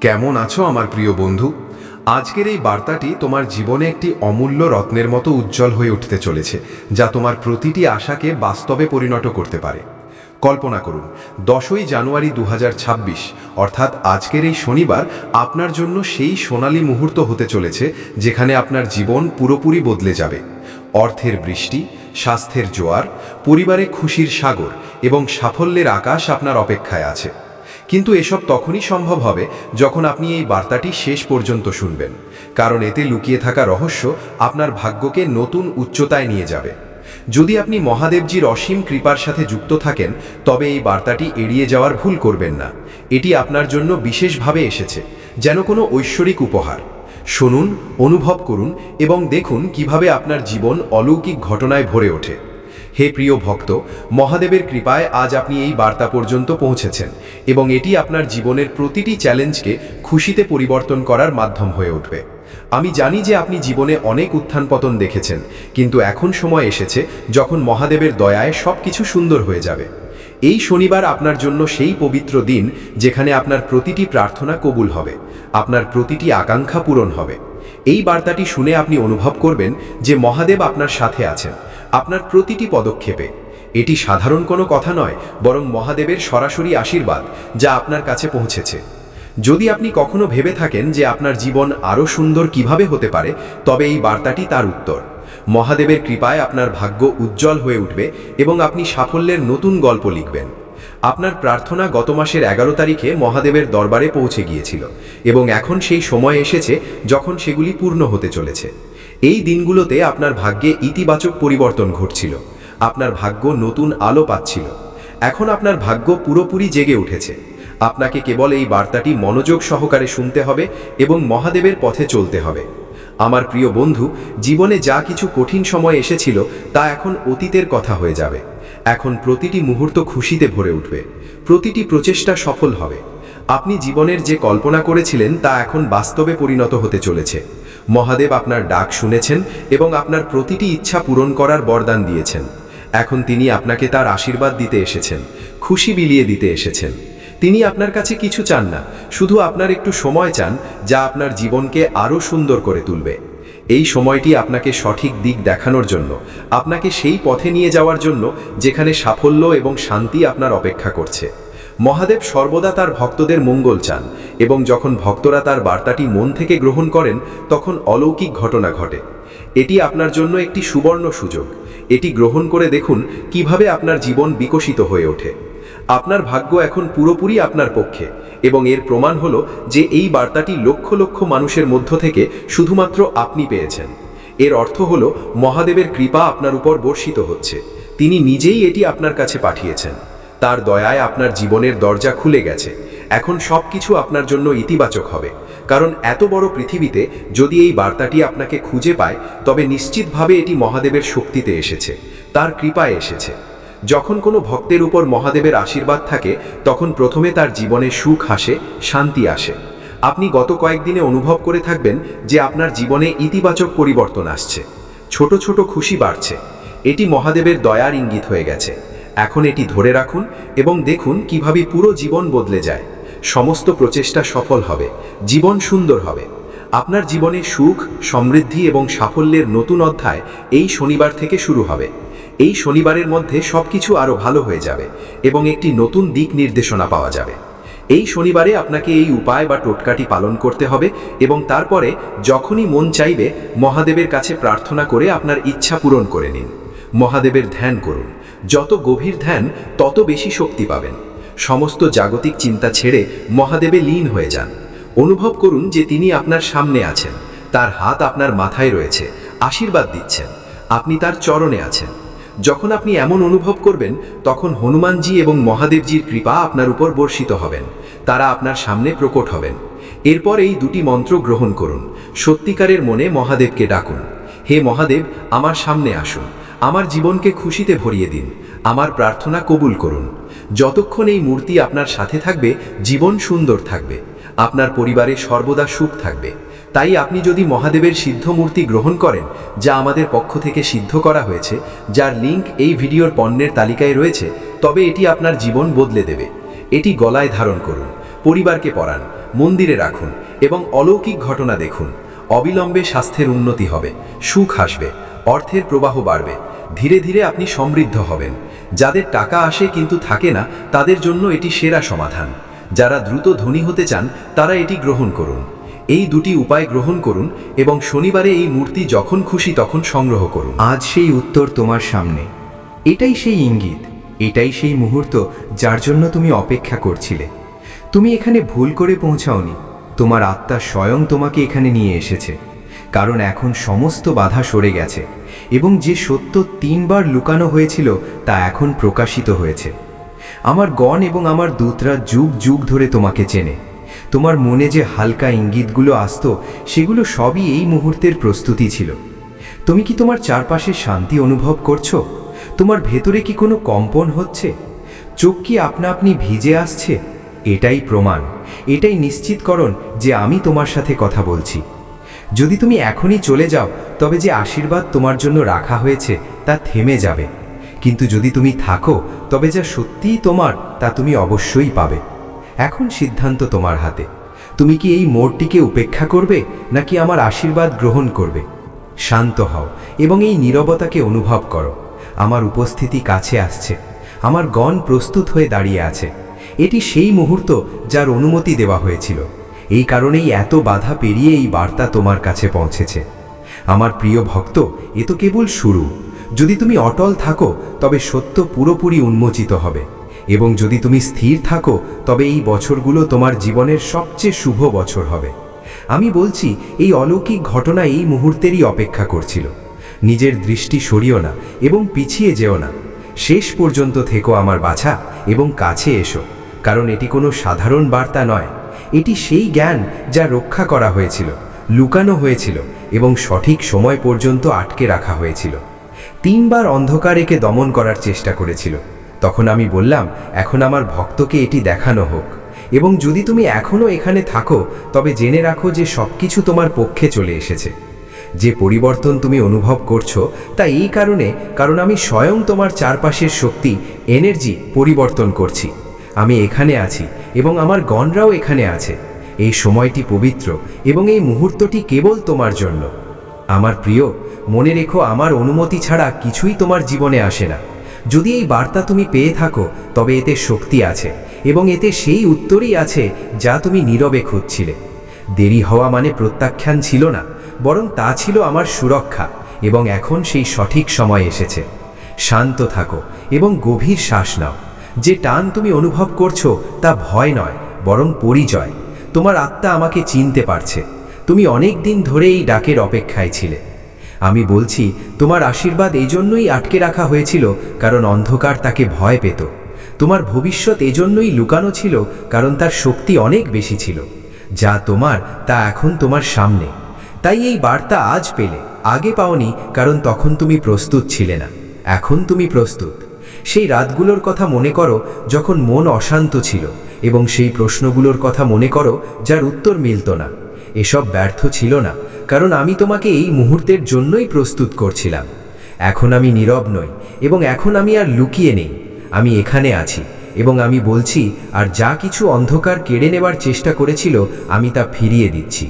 কেমন আছো আমার প্রিয় বন্ধু? আজকের এই বার্তাটি তোমার জীবনে একটি অমূল্য রত্নের মতো উজ্জ্বল হয়ে উঠতে চলেছে, যা তোমার প্রতিটি আশাকে বাস্তবে পরিণত করতে পারে। কল্পনা করুন, 10ই জানুয়ারি 2026 অর্থাৎ আজকের এই শনিবার আপনার জন্য সেই সোনালী মুহূর্ত হতে চলেছে যেখানে আপনার জীবন পুরোপুরি বদলে যাবে। অর্থের বৃষ্টি, স্বাস্থ্যের জোয়ার, পরিবারে খুশির সাগর এবং সাফল্যের আকাশ আপনার অপেক্ষায় আছে। কিন্তু এসব তখনই সম্ভব হবে যখন আপনি এই বার্তাটি শেষ পর্যন্ত শুনবেন, কারণ এতে লুকিয়ে থাকা রহস্য আপনার ভাগ্যকে নতুন উচ্চতায় নিয়ে যাবে। যদি আপনি মহাদেবজির অসীম কৃপার সাথে যুক্ত থাকেন, তবে এই বার্তাটি এড়িয়ে যাওয়ার ভুল করবেন না। এটি আপনার জন্য বিশেষভাবে এসেছে, যেন কোনো ঐশ্বরিক উপহার। শুনুন, অনুভব করুন এবং দেখুন কিভাবে আপনার জীবন অলৌকিক ঘটনায় ভরে ওঠে। হে প্রিয় ভক্ত, মহাদেবের কৃপায় আজ আপনি এই বার্তা পর্যন্ত পৌঁছেছেন এবং এটি আপনার জীবনের প্রতিটি চ্যালেঞ্জকে খুশিতে পরিবর্তন করার মাধ্যম হয়ে উঠবে। আমি জানি যে আপনি জীবনে অনেক উত্থান পতন দেখেছেন, কিন্তু এখন সময় এসেছে যখন মহাদেবের দয়ায় সব কিছু সুন্দর হয়ে যাবে। এই শনিবার আপনার জন্য সেই পবিত্র দিন যেখানে আপনার প্রতিটি প্রার্থনা কবুল হবে, আপনার প্রতিটি আকাঙ্ক্ষা পূরণ হবে। এই বার্তাটি শুনে আপনি অনুভব করবেন যে মহাদেব আপনার সাথে আছেন, আপনার প্রতিটি পদক্ষেপে। এটি সাধারণ কোনো কথা নয়, বরং মহাদেবের সরাসরি আশীর্বাদ যা আপনার কাছে পৌঁছেছে। যদি আপনি কখনো ভেবে থাকেন যে আপনার জীবন আরও সুন্দর কিভাবে হতে পারে, তবে এই বার্তাটি তার উত্তর। মহাদেবের কৃপায় আপনার ভাগ্য উজ্জ্বল হয়ে উঠবে এবং আপনি সাফল্যের নতুন গল্প লিখবেন। আপনার প্রার্থনা গত মাসের 11 তারিখে মহাদেবের দরবারে পৌঁছে গিয়েছিল এবং এখন সেই সময় এসেছে যখন সেগুলি পূর্ণ হতে চলেছে। এই দিনগুলোতে আপনার ভাগ্যে ইতিবাচক পরিবর্তন ঘটছিল, আপনার ভাগ্য নতুন আলো পাচ্ছিল। এখন আপনার ভাগ্য পুরোপুরি জেগে উঠেছে। আপনাকে কেবল এই বার্তাটি মনোযোগ সহকারে শুনতে হবে এবং মহাদেবের পথে চলতে হবে। আমার প্রিয় বন্ধু, জীবনে যা কিছু কঠিন সময় এসেছিল তা এখন অতীতের কথা হয়ে যাবে। এখন প্রতিটি মুহূর্ত খুশিতে ভরে উঠবে, প্রতিটি প্রচেষ্টা সফল হবে। আপনি জীবনের যে কল্পনা করেছিলেন তা এখন বাস্তবে পরিণত হতে চলেছে। মহাদেব আপনার ডাক শুনেছেন এবং আপনার প্রতিটি ইচ্ছা পূরণ করার বরদান দিয়েছেন। এখন তিনি আপনাকে তার আশীর্বাদ দিতে এসেছেন, খুশি বিলিয়ে দিতে এসেছেন। তিনি আপনার কাছে কিছু চান না, শুধু আপনার একটু সময় চান, যা আপনার জীবনকে আরও সুন্দর করে তুলবে। এই সময়টি আপনাকে সঠিক দিক দেখানোর জন্য, আপনাকে সেই পথে নিয়ে যাওয়ার জন্য যেখানে সাফল্য এবং শান্তি আপনার অপেক্ষা করছে। মহাদেব সর্বদা তার ভক্তদের মঙ্গল চান এবং যখন ভক্তরা তার বার্তাটি মন থেকে গ্রহণ করেন, তখন অলৌকিক ঘটনা ঘটে। এটি আপনার জন্য একটি সুবর্ণ সুযোগ। এটি গ্রহণ করে দেখুন কিভাবে আপনার জীবন বিকশিত হয়ে ওঠে। আপনার ভাগ্য এখন পুরোপুরি আপনার পক্ষে এবং এর প্রমাণ হলো যে এই বার্তাটি লক্ষ লক্ষ মানুষের মধ্য থেকে শুধুমাত্র আপনি পেয়েছেন। এর অর্থ হলো মহাদেবের কৃপা আপনার উপর বর্ষিত হচ্ছে। তিনি নিজেই এটি আপনার কাছে পাঠিয়েছেন। তার দয়ায় আপনার জীবনের দরজা খুলে গেছে। এখন সব কিছু আপনার জন্য ইতিবাচক হবে, কারণ এত বড় পৃথিবীতে যদি এই বার্তাটি আপনাকে খুঁজে পায়, তবে নিশ্চিতভাবে এটি মহাদেবের শক্তিতে এসেছে, তার কৃপায় এসেছে। যখন কোনো ভক্তের উপর মহাদেবের আশীর্বাদ থাকে, তখন প্রথমে তার জীবনে সুখ আসে, শান্তি আসে। আপনি গত কয়েকদিনে অনুভব করে থাকবেন যে আপনার জীবনে ইতিবাচক পরিবর্তন আসছে, ছোট ছোট খুশি বাড়ছে। এটি মহাদেবের দয়ার ইঙ্গিত হয়ে গেছে। এখন এটি ধরে রাখুন এবং দেখুন কিভাবে পুরো জীবন বদলে যায়। সমস্ত প্রচেষ্টা সফল হবে, জীবন সুন্দর হবে। আপনার জীবনে সুখ, সমৃদ্ধি এবং সাফল্যের নতুন অধ্যায় এই শনিবার থেকে শুরু হবে। এই শনিবারের মধ্যে সবকিছু আরও ভালো হয়ে যাবে এবং একটি নতুন দিক নির্দেশনা পাওয়া যাবে। এই শনিবারে আপনাকে এই উপায় বা টোটকাটি পালন করতে হবে এবং তারপরে যখনই মন চাইবে মহাদেবের কাছে প্রার্থনা করে আপনার ইচ্ছা পূরণ করে নিন। মহাদেবের ধ্যান করুন। যত গভীর ধ্যান, তত বেশি শক্তি পাবেন। সমস্ত জাগতিক চিন্তা ছেড়ে মহাদেবে লীন হয়ে যান। অনুভব করুন যে তিনি আপনার সামনে আছেন, তার হাত আপনার মাথায় রয়েছে, আশীর্বাদ দিচ্ছেন। আপনি তার চরণে আছেন। যখন আপনি এমন অনুভব করবেন, তখন হনুমানজি এবং মহাদেবজির কৃপা আপনার উপর বর্ষিত হবেন। তারা আপনার সামনে প্রকট হবেন। এরপর এই দুটি মন্ত্র গ্রহণ করুন। সত্যিকারের মনে মহাদেবকে ডাকুন, হে মহাদেব, আমার সামনে আসুন, আমার জীবনকে খুশিতে ভরিয়ে দিন, আমার প্রার্থনা কবুল করুন। যতক্ষণ এই মূর্তি আপনার সাথে থাকবে, জীবন সুন্দর থাকবে, আপনার পরিবারে সর্বদা সুখ থাকবে। তাই আপনি যদি মহাদেবের সিদ্ধ মূর্তি গ্রহণ করেন, যা আমাদের পক্ষ থেকে সিদ্ধ করা হয়েছে, যার লিঙ্ক এই ভিডিওর পণ্যের তালিকায় রয়েছে, তবে এটি আপনার জীবন বদলে দেবে। এটি গলায় ধারণ করুন, পরিবারকে পড়ান, মন্দিরে রাখুন এবং অলৌকিক ঘটনা দেখুন। অবিলম্বে স্বাস্থ্যের উন্নতি হবে, সুখ আসবে, অর্থের প্রবাহ বাড়বে। ধীরে ধীরে আপনি সমৃদ্ধ হবেন। যাদের টাকা আসে কিন্তু থাকে না, তাদের জন্য এটি সেরা সমাধান। যারা দ্রুত ধনী হতে চান তারা এটি গ্রহণ করুন। এই দুটি উপায় গ্রহণ করুন এবং শনিবারে এই মূর্তি যখন খুশি তখন সংগ্রহ করুন। আজ সেই উত্তর তোমার সামনে। এটাই সেই ইঙ্গিত, এটাই সেই মুহূর্ত যার জন্য তুমি অপেক্ষা করছিলে। তুমি এখানে ভুল করে পৌঁছাওনি, তোমার আত্মা স্বয়ং তোমাকে এখানে নিয়ে এসেছে। কারণ এখন সমস্ত বাধা সরে গেছে এবং যে সত্য 3 বার লুকানো হয়েছিল তা এখন প্রকাশিত হয়েছে। আমার গণ এবং আমার দূতরা যুগ যুগ ধরে তোমাকে চেনে। তোমার মনে যে হালকা ইঙ্গিতগুলো আসতো সেগুলো সবই এই মুহূর্তের প্রস্তুতি ছিল। তুমি কি তোমার চারপাশে শান্তি অনুভব করছো? তোমার ভেতরে কি কোনো কম্পন হচ্ছে? চোখ কি আপনা আপনি ভিজে আসছে? এটাই প্রমাণ, এটাই নিশ্চিতকরণ যে আমি তোমার সাথে কথা বলছি। যদি তুমি এখনই চলে যাও তবে যে আশীর্বাদ তোমার জন্য রাখা হয়েছে তা থেমে যাবে। কিন্তু যদি তুমি থাকো তবে যা সত্যিই তোমার তা তুমি অবশ্যই পাবে। এখন সিদ্ধান্ত তোমার হাতে। তুমি কি এই মোড়টিকে উপেক্ষা করবে নাকি আমার আশীর্বাদ গ্রহণ করবে? শান্ত হও এবং এই নীরবতাকে অনুভব করো। আমার উপস্থিতি কাছে আসছে, আমার গণ প্রস্তুত হয়ে দাঁড়িয়ে আছে। এটি সেই মুহূর্ত যার অনুমতি দেওয়া হয়েছিল। এই কারণেই এত বাধা পেরিয়ে এই বার্তা তোমার কাছে পৌঁছেছে। আমার প্রিয় ভক্ত, এ তো কেবল শুরু। যদি তুমি অটল থাকো তবে সত্য পুরোপুরি উন্মোচিত হবে, এবং যদি তুমি স্থির থাকো তবে এই বছরগুলো তোমার জীবনের সবচেয়ে শুভ বছর হবে। আমি বলছি, এই অলৌকিক ঘটনা এই মুহূর্তেরই অপেক্ষা করছিল। নিজের দৃষ্টি সরিও না এবং পিছিয়ে যেও না। শেষ পর্যন্ত থেকো আমার বাছা এবং কাছে এসো, কারণ এটি কোনো সাধারণ বার্তা নয়। এটি সেই জ্ঞান যা রক্ষা করা হয়েছিল, লুকানো হয়েছিল এবং সঠিক সময় পর্যন্ত আটকে রাখা হয়েছিল। 3 বার অন্ধকার একে দমন করার চেষ্টা করেছিল। তখন আমি বললাম, এখন আমার ভক্তকে এটি দেখানো হোক। এবং যদি তুমি এখনও এখানে থাকো তবে জেনে রাখো যে সবকিছু তোমার পক্ষে চলে এসেছে। যে পরিবর্তন তুমি অনুভব করছো তা এই কারণ আমি স্বয়ং তোমার চারপাশের শক্তি, এনার্জি পরিবর্তন করছি। আমি এখানে আছি এবং আমার গণরাও এখানে আছে। এই সময়টি পবিত্র এবং এই মুহূর্তটি কেবল তোমার জন্য। আমার প্রিয়, মনে রেখো, আমার অনুমতি ছাড়া কিছুই তোমার জীবনে আসে না। যদি এই বার্তা তুমি পেয়ে থাকো তবে এতে শক্তি আছে এবং এতে সেই উত্তরই আছে যা তুমি নীরবে খুঁজছিলে। দেরি হওয়া মানে প্রত্যাখ্যান ছিল না, বরং তা ছিল আমার সুরক্ষা, এবং এখন সেই সঠিক সময় এসেছে। শান্ত থাকো এবং গভীর শ্বাস নাও। যে টান তুমি অনুভব করছো তা ভয় নয়, বরং পরিচয়। তোমার আত্মা আমাকে চিনতে পারছে। তুমি অনেক দিন ধরে এই ডাকের অপেক্ষায় ছিলে। আমি বলছি, তোমার আশীর্বাদ এই জন্যই আটকে রাখা হয়েছিল কারণ অন্ধকার তাকে ভয় পেত। তোমার ভবিষ্যৎ এজন্যই লুকানো ছিল কারণ তার শক্তি অনেক বেশি ছিল। যা তোমার তা এখন তোমার সামনে। তাই এই বার্তা আজ পেলে, আগে পাওনি কারণ তখন তুমি প্রস্তুত ছিলে না। এখন তুমি প্রস্তুত। সেই রাতগুলোর কথা মনে করো যখন মন অশান্ত ছিল, এবং সেই প্রশ্নগুলোর কথা মনে করো যার উত্তর মিলত না। এসব ব্যর্থ ছিল না, কারণ আমি তোমাকে এই মুহূর্তের জন্যই প্রস্তুত করছিলাম। এখন আমি নীরব নই এবং এখন আমি আর লুকিয়ে নেই। আমি এখানে আছি এবং আমি বলছি, আর যা কিছু অন্ধকার কেড়ে নেবার চেষ্টা করেছিল আমি তা ফিরিয়ে দিচ্ছি।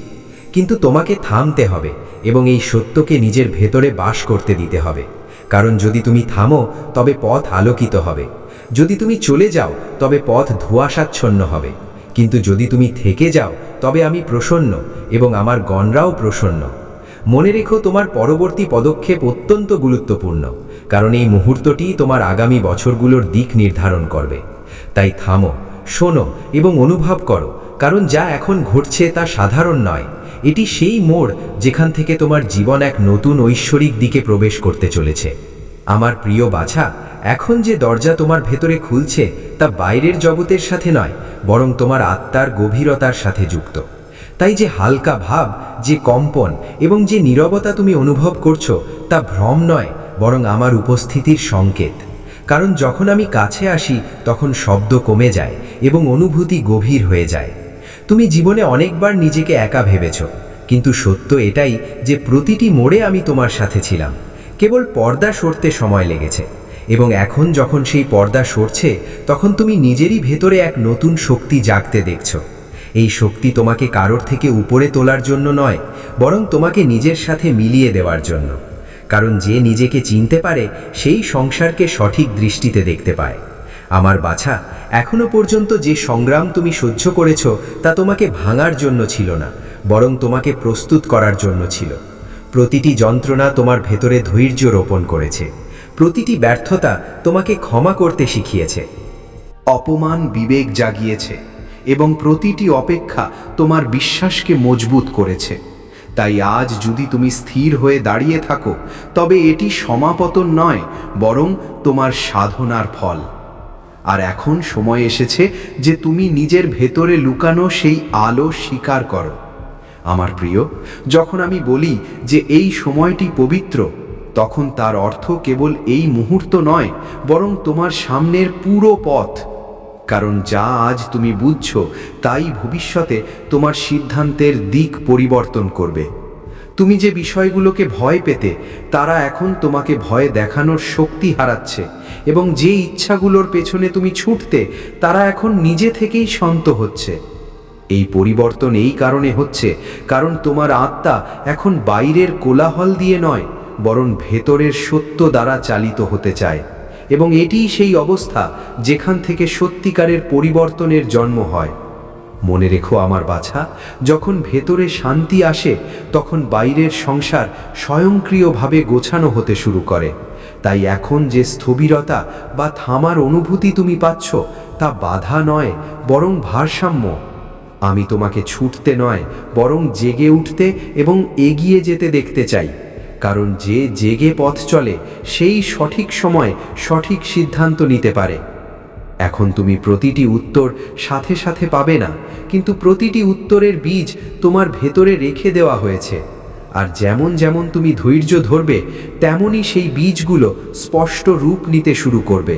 কিন্তু তোমাকে থামতে হবে এবং এই সত্যকে নিজের ভেতরে বাস করতে দিতে হবে। কারণ যদি তুমি থামো তবে পথ আলোকিত হবে। যদি তুমি চলে যাও তবে পথ ধোঁয়াশাচ্ছন্ন হবে। কিন্তু যদি তুমি থেকে যাও তবে আমি প্রসন্ন এবং আমার গণরাও প্রসন্ন। মনে রেখো, তোমার পরবর্তী পদক্ষেপ অত্যন্ত গুরুত্বপূর্ণ, কারণ এই মুহূর্তটি তোমার আগামী বছরগুলোর দিক নির্ধারণ করবে। তাই থামো, শোনো এবং অনুভব করো, কারণ যা এখন ঘটছে তা সাধারণ নয়। এটি সেই মোড় যেখান থেকে তোমার জীবন এক নতুন ঐশ্বরিক দিকে প্রবেশ করতে চলেছে। আমার প্রিয় বাছা, এখন যে দরজা তোমার ভেতরে খুলছে তা বাইরের জগতের সাথে নয়, বরং তোমার আত্মার গভীরতার সাথে যুক্ত। তাই যে হালকা ভাব, যে কম্পন এবং যে নীরবতা তুমি অনুভব করছো তা ভ্রম নয়, বরং আমার উপস্থিতির সংকেত। কারণ যখন আমি কাছে আসি তখন শব্দ কমে যায় এবং অনুভূতি গভীর হয়ে যায়। তুমি জীবনে অনেকবার নিজেকে একা ভেবেছ, কিন্তু সত্য এটাই যে প্রতিটি মোড়ে আমি তোমার সাথে ছিলাম। কেবল পর্দা সরতে সময় লেগেছে, এবং এখন যখন সেই পর্দা সরছে তখন তুমি নিজেরই ভেতরে এক নতুন শক্তি জাগতে দেখছো। এই শক্তি তোমাকে কারোর থেকে উপরে তোলার জন্য নয়, বরং তোমাকে নিজের সাথে মিলিয়ে দেওয়ার জন্য। কারণ যে নিজেকে চিনতে পারে সেই সংসারকে সঠিক দৃষ্টিতে দেখতে পায়। আমার বাছা, এখনো পর্যন্ত যে সংগ্রাম তুমি সহ্য করেছ তা তোমাকে ভাঙার জন্য ছিল না, বরং তোমাকে প্রস্তুত করার জন্য ছিল। প্রতিটি যন্ত্রণা তোমার ভেতরে ধৈর্য রোপণ করেছে, প্রতিটি ব্যর্থতা তোমাকে ক্ষমা করতে শিখিয়েছে। অপমান বিবেক জাগিয়েছে এবং প্রতিটি অপেক্ষা তোমার বিশ্বাসকে মজবুত করেছে। তাই আজ যদি তুমি স্থির হয়ে দাঁড়িয়ে থাকো, তবে এটি সমাপতন নয়, বরং তোমার সাধনার ফল। আর এখন সময় এসেছে যে তুমি নিজের ভেতরে লুকানো সেই আলো স্বীকার করো। আমার প্রিয়, যখন আমি বলি যে এই সময়টি পবিত্র, তখন তার অর্থ কেবল এই মুহূর্ত নয়, বরং তোমার সামনের পুরো পথ। কারণ যা আজ তুমি বুঝছো তাই ভবিষ্যতে তোমার সিদ্ধান্তের দিক পরিবর্তন করবে। তুমি যে বিষয়গুলোকে ভয় পেতে, তারা এখন তোমাকে ভয় দেখানোর শক্তি হারাচ্ছে, এবং যে ইচ্ছাগুলোর পেছনে তুমি ছুটতে, তারা এখন নিজে থেকেই শান্ত হচ্ছে। এই পরিবর্তন এই কারণে হচ্ছে কারণ তোমার আত্মা এখন বাইরের কোলাহল দিয়ে নয়, বরং ভেতরের সত্য দ্বারা চালিত হতে চায়। এবং এটিই সেই অবস্থা যেখান থেকে সত্যিকারের পরিবর্তনের জন্ম হয়। মনে রেখো আমার বাছা, যখন ভেতরে শান্তি আসে, তখন বাইরের সংসার স্বয়ংক্রিয়ভাবে গোছানো হতে শুরু করে। তাই এখন যে স্থবিরতা বা থামার অনুভূতি তুমি পাচ্ছ, তা বাধা নয়, বরং ভারসাম্য। আমি তোমাকে ছুটতে নয়, বরং জেগে উঠতে এবং এগিয়ে যেতে দেখতে চাই। কারণ যে জেগে পথ চলে, সেই সঠিক সময় সঠিক সিদ্ধান্ত নিতে পারে। এখন তুমি প্রতিটি উত্তর সাথে সাথে পাবে না, কিন্তু প্রতিটি উত্তরের বীজ তোমার ভেতরে রেখে দেওয়া হয়েছে। আর যেমন যেমন তুমি ধৈর্য ধরবে, তেমনই সেই বীজগুলো স্পষ্ট রূপ নিতে শুরু করবে।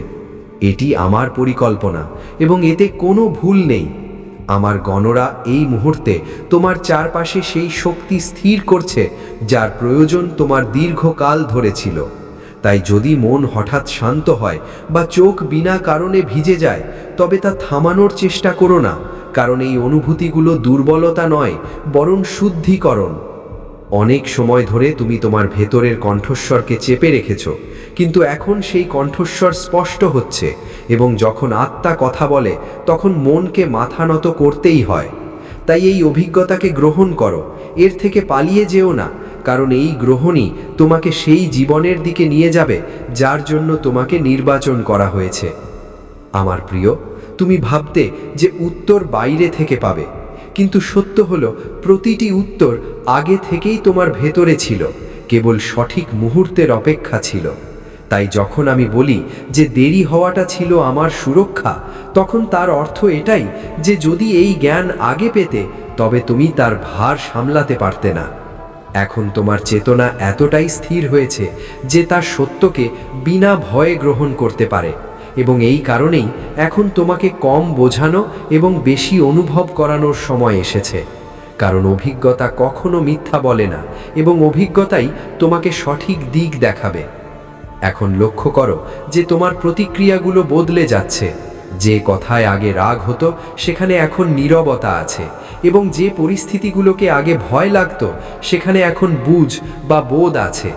এটি আমার পরিকল্পনা এবং এতে কোনো ভুল নেই। আমার গণরা এই মুহূর্তে তোমার চারপাশে সেই শক্তি স্থির করছে যার প্রয়োজন তোমার দীর্ঘকাল ধরে ছিল। তাই যদি মন হঠাৎ শান্ত হয় বা চোখ বিনা কারণে ভিজে যায়, তবে তা থামানোর চেষ্টা করো না, কারণ এই অনুভূতিগুলো দুর্বলতা নয়, বরং শুদ্ধিকরণ। অনেক সময় ধরে তুমি তোমার ভেতরের কণ্ঠস্বরকে চেপে রেখেছ, কিন্তু এখন সেই কণ্ঠস্বর স্পষ্ট হচ্ছে, এবং যখন আত্মা কথা বলে তখন মনকে মাথা নত করতেই হয়। তাই এই অভিজ্ঞতাকে গ্রহণ করো, এর থেকে পালিয়ে যেও না, কারণ এই গ্রহণই তোমাকে সেই জীবনের দিকে নিয়ে যাবে যার জন্য তোমাকে নির্বাচন করা হয়েছে। আমার প্রিয়, তুমি ভাবতে যে উত্তর বাইরে থেকে পাবে, কিন্তু সত্য হলো প্রতিটি উত্তর আগে থেকেই তোমার ভেতরে ছিল, কেবল সঠিক মুহূর্তের অপেক্ষা ছিল। তাই যখন আমি বলি যে দেরি হওয়াটা ছিল আমার সুরক্ষা, তখন তার অর্থ এটাই যে যদি এই জ্ঞান আগে পেতে, তবে তুমি তার ভার সামলাতে পারতে না। এখন তোমার চেতনা এতটাই স্থির হয়েছে যে তার সত্যকে বিনা ভয়ে গ্রহণ করতে পারে, এবং এই কারণেই এখন তোমাকে কম বোঝানো এবং বেশি অনুভব করানোর সময় এসেছে। কারণ অভিজ্ঞতা কখনো মিথ্যা বলে না, এবং অভিজ্ঞতাই তোমাকে সঠিক দিক দেখাবে। এখন লক্ষ্য করো যে তোমার প্রতিক্রিয়াগুলো বদলে যাচ্ছে। যে কথায় আগে রাগ হতো, সেখানে এখন নীরবতা আছে, এবং যে পরিস্থিতিগুলোকে আগে ভয় লাগতো, সেখানে এখন বুঝ বা বোধ আছে।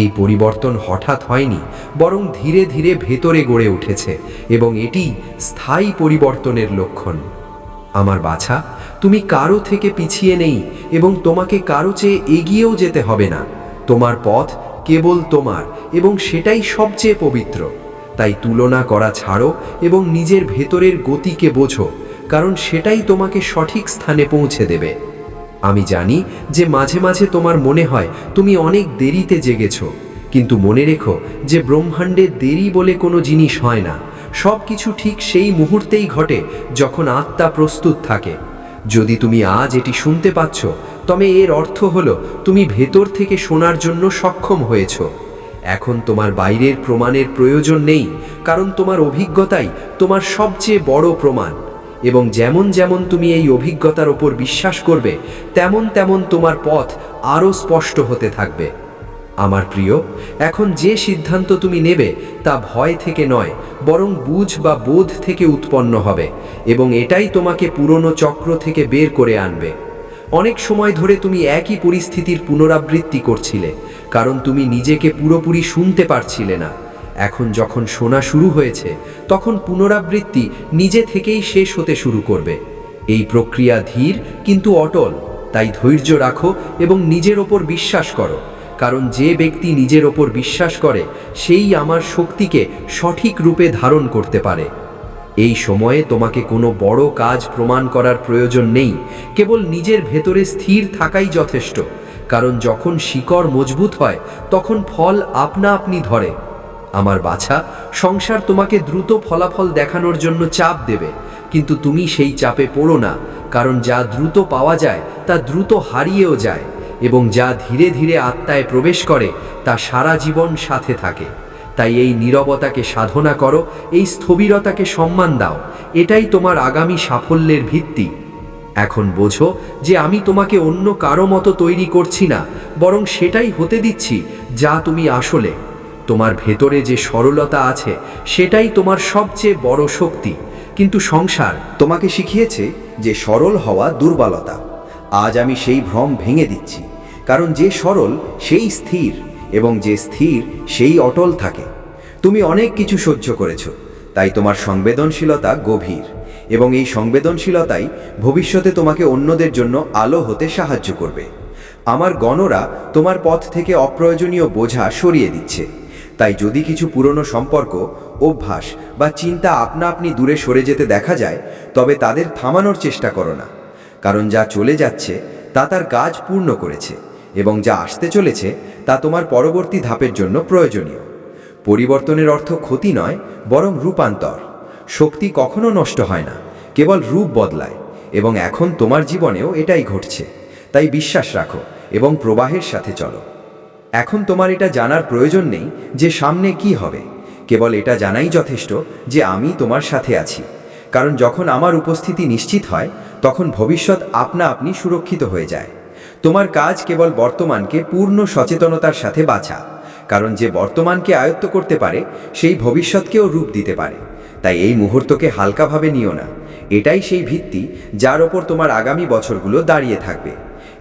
এই পরিবর্তন হঠাৎ হয়নি, বরং ধীরে ধীরে ভেতরে গড়ে উঠেছে, এবং এটি স্থায়ী পরিবর্তনের লক্ষণ। আমার বাছা, তুমি কারো থেকে পিছিয়ে নেই, এবং তোমাকে কারো চেয়ে এগিয়েও যেতে হবে না। তোমার পথ কেবল তোমার, এবং সেটাই সবচেয়ে পবিত্র। তাই তুলনা করা ছাড়ো এবং নিজের ভেতরের গতিকে বোঝো, কারণ সেটাই তোমাকে সঠিক স্থানে পৌঁছে দেবে। আমি জানি যে মাঝে মাঝে তোমার মনে হয় তুমি অনেক দেরিতে জেগেছ, কিন্তু মনে রেখো যে ব্রহ্মাণ্ডে দেরি বলে কোনো জিনিস হয় না। সব কিছু ঠিক সেই মুহূর্তেই ঘটে যখন আত্মা প্রস্তুত থাকে। যদি তুমি আজ এটি শুনতে পাচ্ছ, তবে এর অর্থ হলো তুমি ভেতর থেকে শোনার জন্য সক্ষম হয়েছ। এখন তোমার বাইরের প্রমাণের প্রয়োজন নেই, কারণ তোমার অভিজ্ঞতাই তোমার সবচেয়ে বড় প্রমাণ। এবং যেমন যেমন তুমি এই অভিজ্ঞতার ওপর বিশ্বাস করবে, তেমন তেমন তোমার পথ আরও স্পষ্ট হতে থাকবে। আমার প্রিয়, এখন যে সিদ্ধান্ত তুমি নেবে তা ভয় থেকে নয়, বরং বুঝ বা বোধ থেকে উৎপন্ন হবে, এবং এটাই তোমাকে পুরনো চক্র থেকে বের করে আনবে। অনেক সময় ধরে তুমি একই পরিস্থিতির পুনরাবৃত্তি করছিলে, কারণ তুমি নিজেকে পুরোপুরি শুনতে পারছিলে না। এখন যখন শোনা শুরু হয়েছে, তখন পুনরাবৃত্তি নিজে থেকেই শেষ হতে শুরু করবে। এই প্রক্রিয়া ধীর কিন্তু অটল, তাই ধৈর্য রাখো এবং নিজের ওপর বিশ্বাস করো, কারণ যে ব্যক্তি নিজের ওপর বিশ্বাস করে সেই আমার শক্তিকে সঠিক রূপে ধারণ করতে পারে। এই সময়ে তোমাকে কোনো বড় কাজ প্রমাণ করার প্রয়োজন নেই, কেবল নিজের ভেতরে স্থির থাকাই যথেষ্ট, কারণ যখন শিকড় মজবুত হয় তখন ফল আপনা আপনি ধরে। আমার বাছা, সংসার তোমাকে দ্রুত ফলাফল দেখানোর জন্য চাপ দেবে, কিন্তু তুমি সেই চাপে পড়ো না, কারণ যা দ্রুত পাওয়া যায় তা দ্রুত হারিয়েও যায়, এবং যা ধীরে ধীরে আত্মায় প্রবেশ করে তা সারা জীবন সাথে থাকে। তাই এই নীরবতাকে সাধনা করো, এই স্থবিরতাকে সম্মান দাও, এটাই তোমার আগামী সাফল্যের ভিত্তি। এখন বোঝো যে আমি তোমাকে অন্য কারো মতো তৈরি করছি না, বরং সেটাই হতে দিচ্ছি যা তুমি আসলে। তোমার ভেতরে যে সরলতা আছে সেটাই তোমার সবচেয়ে বড় শক্তি, কিন্তু সংসার তোমাকে শিখিয়েছে যে সরল হওয়া দুর্বলতা। আজ আমি সেই ভ্রম ভেঙে দিচ্ছি, কারণ যে সরল সেই স্থির, এবং যে স্থির সেই অটল থাকে। তুমি অনেক কিছু সহ্য করেছ, তাই তোমার সংবেদনশীলতা গভীর, এবং এই সংবেদনশীলতাই ভবিষ্যতে তোমাকে অন্যদের জন্য আলো হতে সাহায্য করবে। আমার গণরা তোমার পথ থেকে অপ্রয়োজনীয় বোঝা সরিয়ে দিচ্ছে। তাই যদি কিছু পুরনো সম্পর্ক, অভ্যাস বা চিন্তা আপনা আপনি দূরে সরে যেতে দেখা যায়, তবে তাদের থামানোর চেষ্টা করো না, কারণ যা চলে যাচ্ছে তা তার কাজ পূর্ণ করেছে, এবং যা আসতে চলেছে তা তোমার পরবর্তী ধাপের জন্য প্রয়োজনীয়। পরিবর্তনের অর্থ ক্ষতি নয়, বরং রূপান্তর। শক্তি কখনো নষ্ট হয় না, কেবল রূপ বদলায়, এবং এখন তোমার জীবনেও এটাই ঘটছে। তাই বিশ্বাস রাখো এবং প্রবাহের সাথে চলো। এখন তোমার এটা জানার প্রয়োজন নেই যে সামনে কি হবে, কেবল এটা জানাই যথেষ্ট যে আমি তোমার সাথে আছি। কারণ যখন আমার উপস্থিতি নিশ্চিত হয়, তখন ভবিষ্যৎ আপনা আপনি সুরক্ষিত হয়ে যায়। তোমার কাজ কেবল বর্তমানকে পূর্ণ সচেতনতার সাথে বাছা, কারণ যে বর্তমানকে আয়ত্ত করতে পারে সেই ভবিষ্যৎকেও রূপ দিতে পারে। তাই এই মুহূর্তকে হালকাভাবে নিও না, এটাই সেই ভিত্তি যার ওপর তোমার আগামী বছরগুলো দাঁড়িয়ে থাকবে।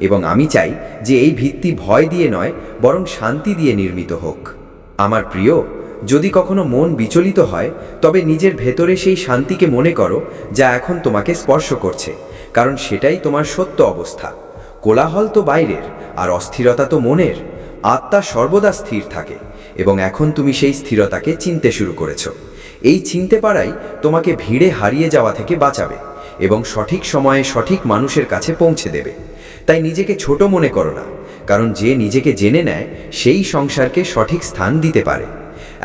এবং আমি চাই যে এই ভিত্তি ভয় দিয়ে নয়, বরং শান্তি দিয়ে নির্মিত হোক। আমার প্রিয়, যদি কখনো মন বিচলিত হয়, তবে নিজের ভেতরে সেই শান্তিকে মনে করো যা এখন তোমাকে স্পর্শ করছে, কারণ সেটাই তোমার সত্য অবস্থা। কোলাহল তো বাইরের, আর অস্থিরতা তো মনের। আত্মা সর্বদা স্থির থাকে, এবং এখন তুমি সেই স্থিরতাকে চিনতে শুরু করেছ। এই চিনতে পারাই তোমাকে ভিড়ে হারিয়ে যাওয়া থেকে বাঁচাবে, এবং সঠিক সময়ে সঠিক মানুষের কাছে পৌঁছে দেবে। তাই নিজেকে ছোট মনে করো না, কারণ যে নিজেকে জেনে নেয় সেই সংসারকে সঠিক স্থান দিতে পারে।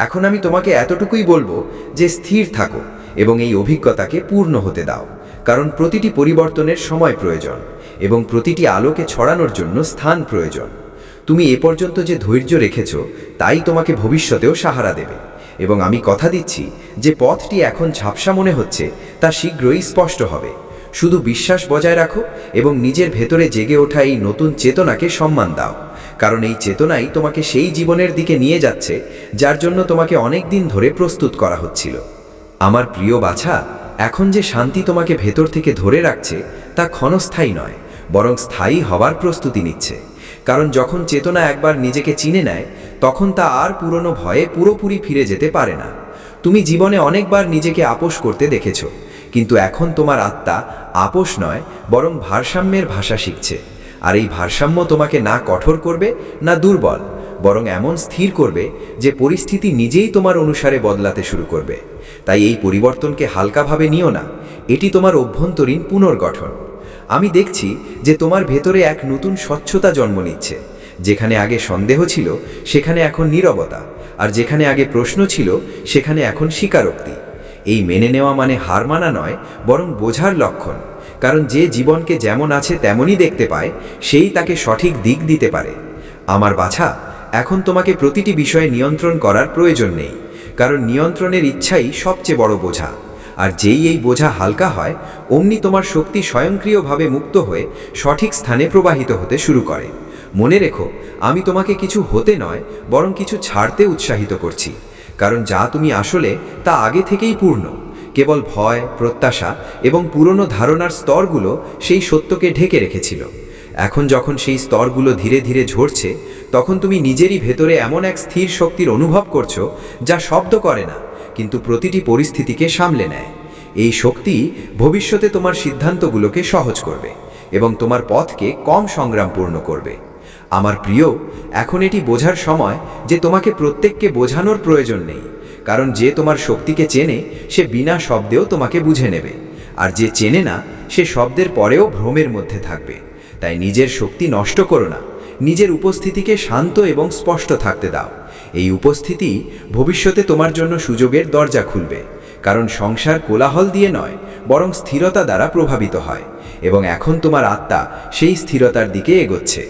এখন আমি তোমাকে এতটুকুই বলবো যে স্থির থাকো এবং এই অভিজ্ঞতাকে পূর্ণ হতে দাও, কারণ প্রতিটি পরিবর্তনের সময় প্রয়োজন, এবং প্রতিটি আলোকে ছড়ানোর জন্য স্থান প্রয়োজন। তুমি এ পর্যন্ত যে ধৈর্য রেখেছ তাই তোমাকে ভবিষ্যতেও সাহারা দেবে, এবং আমি কথা দিচ্ছি যে পথটি এখন ঝাপসা মনে হচ্ছে তা শীঘ্রই স্পষ্ট হবে। শুধু বিশ্বাস বজায় রাখো এবং নিজের ভেতরে জেগে ওঠা এই নতুন চেতনাকে সম্মান দাও, কারণ এই চেতনাই তোমাকে সেই জীবনের দিকে নিয়ে যাচ্ছে যার জন্য তোমাকে অনেক দিন ধরে প্রস্তুত করা হচ্ছিল। আমার প্রিয় বাছা, এখন যে শান্তি তোমাকে ভেতর থেকে ধরে রাখছে তা ক্ষণস্থায়ী নয়, বরং স্থায়ী হবার প্রস্তুতি নিচ্ছে। কারণ যখন চেতনা একবার নিজেকে চিনে নেয়, তখন তা আর পুরনো ভয়ে পুরোপুরি ফিরে যেতে পারে না। তুমি জীবনে অনেকবার নিজেকে আপোষ করতে দেখেছ, কিন্তু এখন তোমার আত্মা আপোষ নয়, বরং ভারসাম্যের ভাষা শিখছে। আর এই ভারসাম্য তোমাকে না কঠোর করবে না দুর্বল, বরং এমন স্থির করবে যে পরিস্থিতি নিজেই তোমার অনুসারে বদলাতে শুরু করবে। তাই এই পরিবর্তনকে হালকাভাবে নিও না, এটি তোমার অভ্যন্তরীণ পুনর্গঠন। আমি দেখছি যে তোমার ভেতরে এক নতুন স্বচ্ছতা জন্ম নিচ্ছে। যেখানে আগে সন্দেহ ছিল সেখানে এখন নীরবতা, আর যেখানে আগে প্রশ্ন ছিল সেখানে এখন স্বীকারোক্তি। এই মেনে নেওয়া মানে হার মানা নয়, বরং বোঝার লক্ষণ। কারণ যে জীবনকে যেমন আছে তেমনই দেখতে পায়, সেই তাকে সঠিক দিক দিতে পারে। আমার বাছা, এখন তোমাকে প্রতিটি বিষয়ে নিয়ন্ত্রণ করার প্রয়োজন নেই, কারণ নিয়ন্ত্রণের ইচ্ছাই সবচেয়ে বড় বোঝা। আর যেই এই বোঝা হালকা হয়, অমনি তোমার শক্তি স্বয়ংক্রিয়ভাবে মুক্ত হয়ে সঠিক স্থানে প্রবাহিত হতে শুরু করে। মনে রেখো, আমি তোমাকে কিছু হতে নয় বরং কিছু ছাড়তে উৎসাহিত করছি, কারণ যা তুমি আসলে তা আগে থেকেই পূর্ণ। কেবল ভয়, প্রত্যাশা এবং পুরনো ধারণার স্তরগুলো সেই সত্যকে ঢেকে রেখেছিল। এখন যখন সেই স্তরগুলো ধীরে ধীরে ঝরছে, তখন তুমি নিজেরই ভেতরে এমন এক স্থির শক্তির অনুভব করছো যা শব্দ করে না, কিন্তু প্রতিটি পরিস্থিতিকে সামলে নেয়। এই শক্তি ভবিষ্যতে তোমার সিদ্ধান্তগুলোকে সহজ করবে এবং তোমার পথকে কম সংগ্রামপূর্ণ করবে। আমার প্রিয়, এখন এটি বোঝার সময় যে তোমাকে প্রত্যেককে বোঝানোর প্রয়োজন নেই, কারণ যে তোমার শক্তিকে চেনে সে বিনা শব্দেও তোমাকে বুঝে নেবে, আর যে চেনে না সে শব্দের পরেও ভ্রমের মধ্যে থাকবে। তাই নিজের শক্তি নষ্ট করো না, নিজের উপস্থিতিকে শান্ত এবং স্পষ্ট থাকতে দাও। এই উপস্থিতি ভবিষ্যতে তোমার জন্য সুযোগের দরজা খুলবে, কারণ সংসার কোলাহল দিয়ে নয় বরং স্থিরতা দ্বারা প্রভাবিত হয়, এবং এখন তোমার আত্মা সেই স্থিরতার দিকে এগোচ্ছে।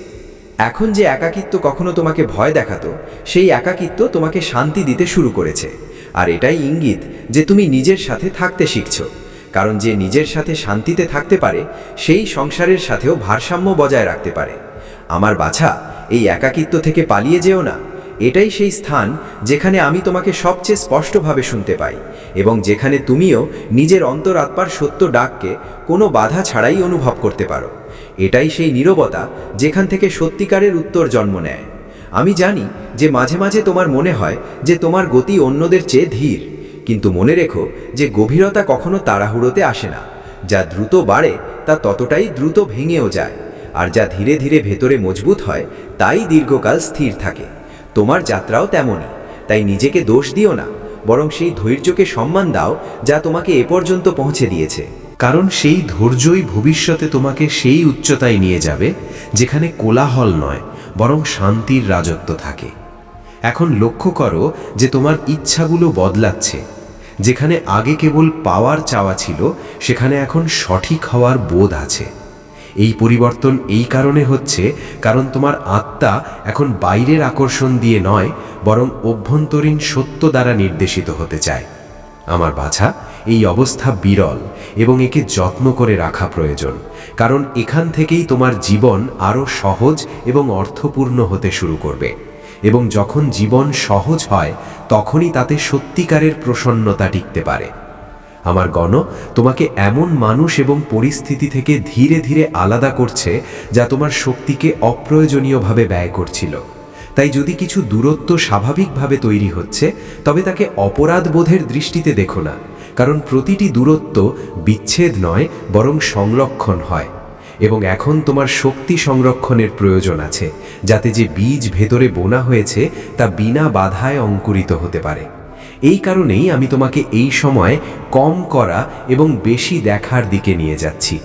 এখন যে একাকিত্ব কখনো তোমাকে ভয় দেখাতো, সেই একাকিত্ব তোমাকে শান্তি দিতে শুরু করেছে। আর এটাই ইঙ্গিত যে তুমি নিজের সাথে থাকতে শিখছো, কারণ যে নিজের সাথে শান্তিতে থাকতে পারে সেই সংসারের সাথেও ভারসাম্য বজায় রাখতে পারে। আমার বাছা, এই একাকিত্ব থেকে পালিয়ে যেও না। এটাই সেই স্থান যেখানে আমি তোমাকে সবচেয়ে স্পষ্টভাবে শুনতে পাই, এবং যেখানে তুমিও নিজের অন্তরাত্মার সত্য ডাককে কোনো বাধা ছাড়াই অনুভব করতে পারো। এটাই সেই নীরবতা যেখান থেকে সত্যিকারের উত্তর জন্ম নেয়। আমি জানি যে মাঝে মাঝে তোমার মনে হয় যে তোমার গতি অন্যদের চেয়ে ধীর, কিন্তু মনে রেখো যে গভীরতা কখনো তাড়াহুড়োতে আসে না। যা দ্রুত বাড়ে তা ততটাই দ্রুত ভেঙেও যায়, আর যা ধীরে ধীরে ভেতরে মজবুত হয় তাই দীর্ঘকাল স্থির থাকে। তোমার যাত্রাও তেমনই, তাই নিজেকে দোষ দিও না, বরং সেই ধৈর্যকে সম্মান দাও যা তোমাকে এ পর্যন্ত পৌঁছে দিয়েছে। কারণ সেই ধৈর্যই ভবিষ্যতে তোমাকে সেই উচ্চতায় নিয়ে যাবে যেখানে কোলাহল নয় বরং শান্তির রাজত্ব থাকে। এখন লক্ষ্য করো যে তোমার ইচ্ছাগুলো বদলাচ্ছে। যেখানে আগে কেবল পাওয়ার চাওয়া ছিল, সেখানে এখন সঠিক হওয়ার বোধ আছে। এই পরিবর্তন এই কারণে হচ্ছে কারণ তোমার আত্মা এখন বাইরের আকর্ষণ দিয়ে নয় বরং অভ্যন্তরীণ সত্য দ্বারা নির্দেশিত হতে চায়। আমার বাছা, এই অবস্থা বিরল এবং একে যত্ন করে রাখা প্রয়োজন, কারণ এখান থেকেই তোমার জীবন আরও সহজ এবং অর্থপূর্ণ হতে শুরু করবে। এবং যখন জীবন সহজ হয় তখনই তাতে সত্যিকারের প্রসন্নতা টিকতে পারে। আমার গণ, তোমাকে এমন মানুষ এবং পরিস্থিতি থেকে ধীরে ধীরে আলাদা করছে যা তোমার শক্তিকে অপ্রয়োজনীয়ভাবে ব্যয় করছিল। তাই যদি কিছু দূরত্ব স্বাভাবিকভাবে তৈরি হচ্ছে, তবে তাকে অপরাধ বোধের দৃষ্টিতে দেখো না, কারণ প্রতিটি দূরত্ব বিচ্ছেদ নয় বরং সংরক্ষণ হয়। এবং এখন তোমার শক্তি সংরক্ষণের প্রয়োজন আছে, যাতে যে বীজ ভেতরে বোনা হয়েছে তা বিনা বাধায় অঙ্কুরিত হতে পারে। এই কারণেই আমি তোমাকে এই সময় কম করা এবং বেশি দেখার দিকে নিয়ে যাচ্ছি।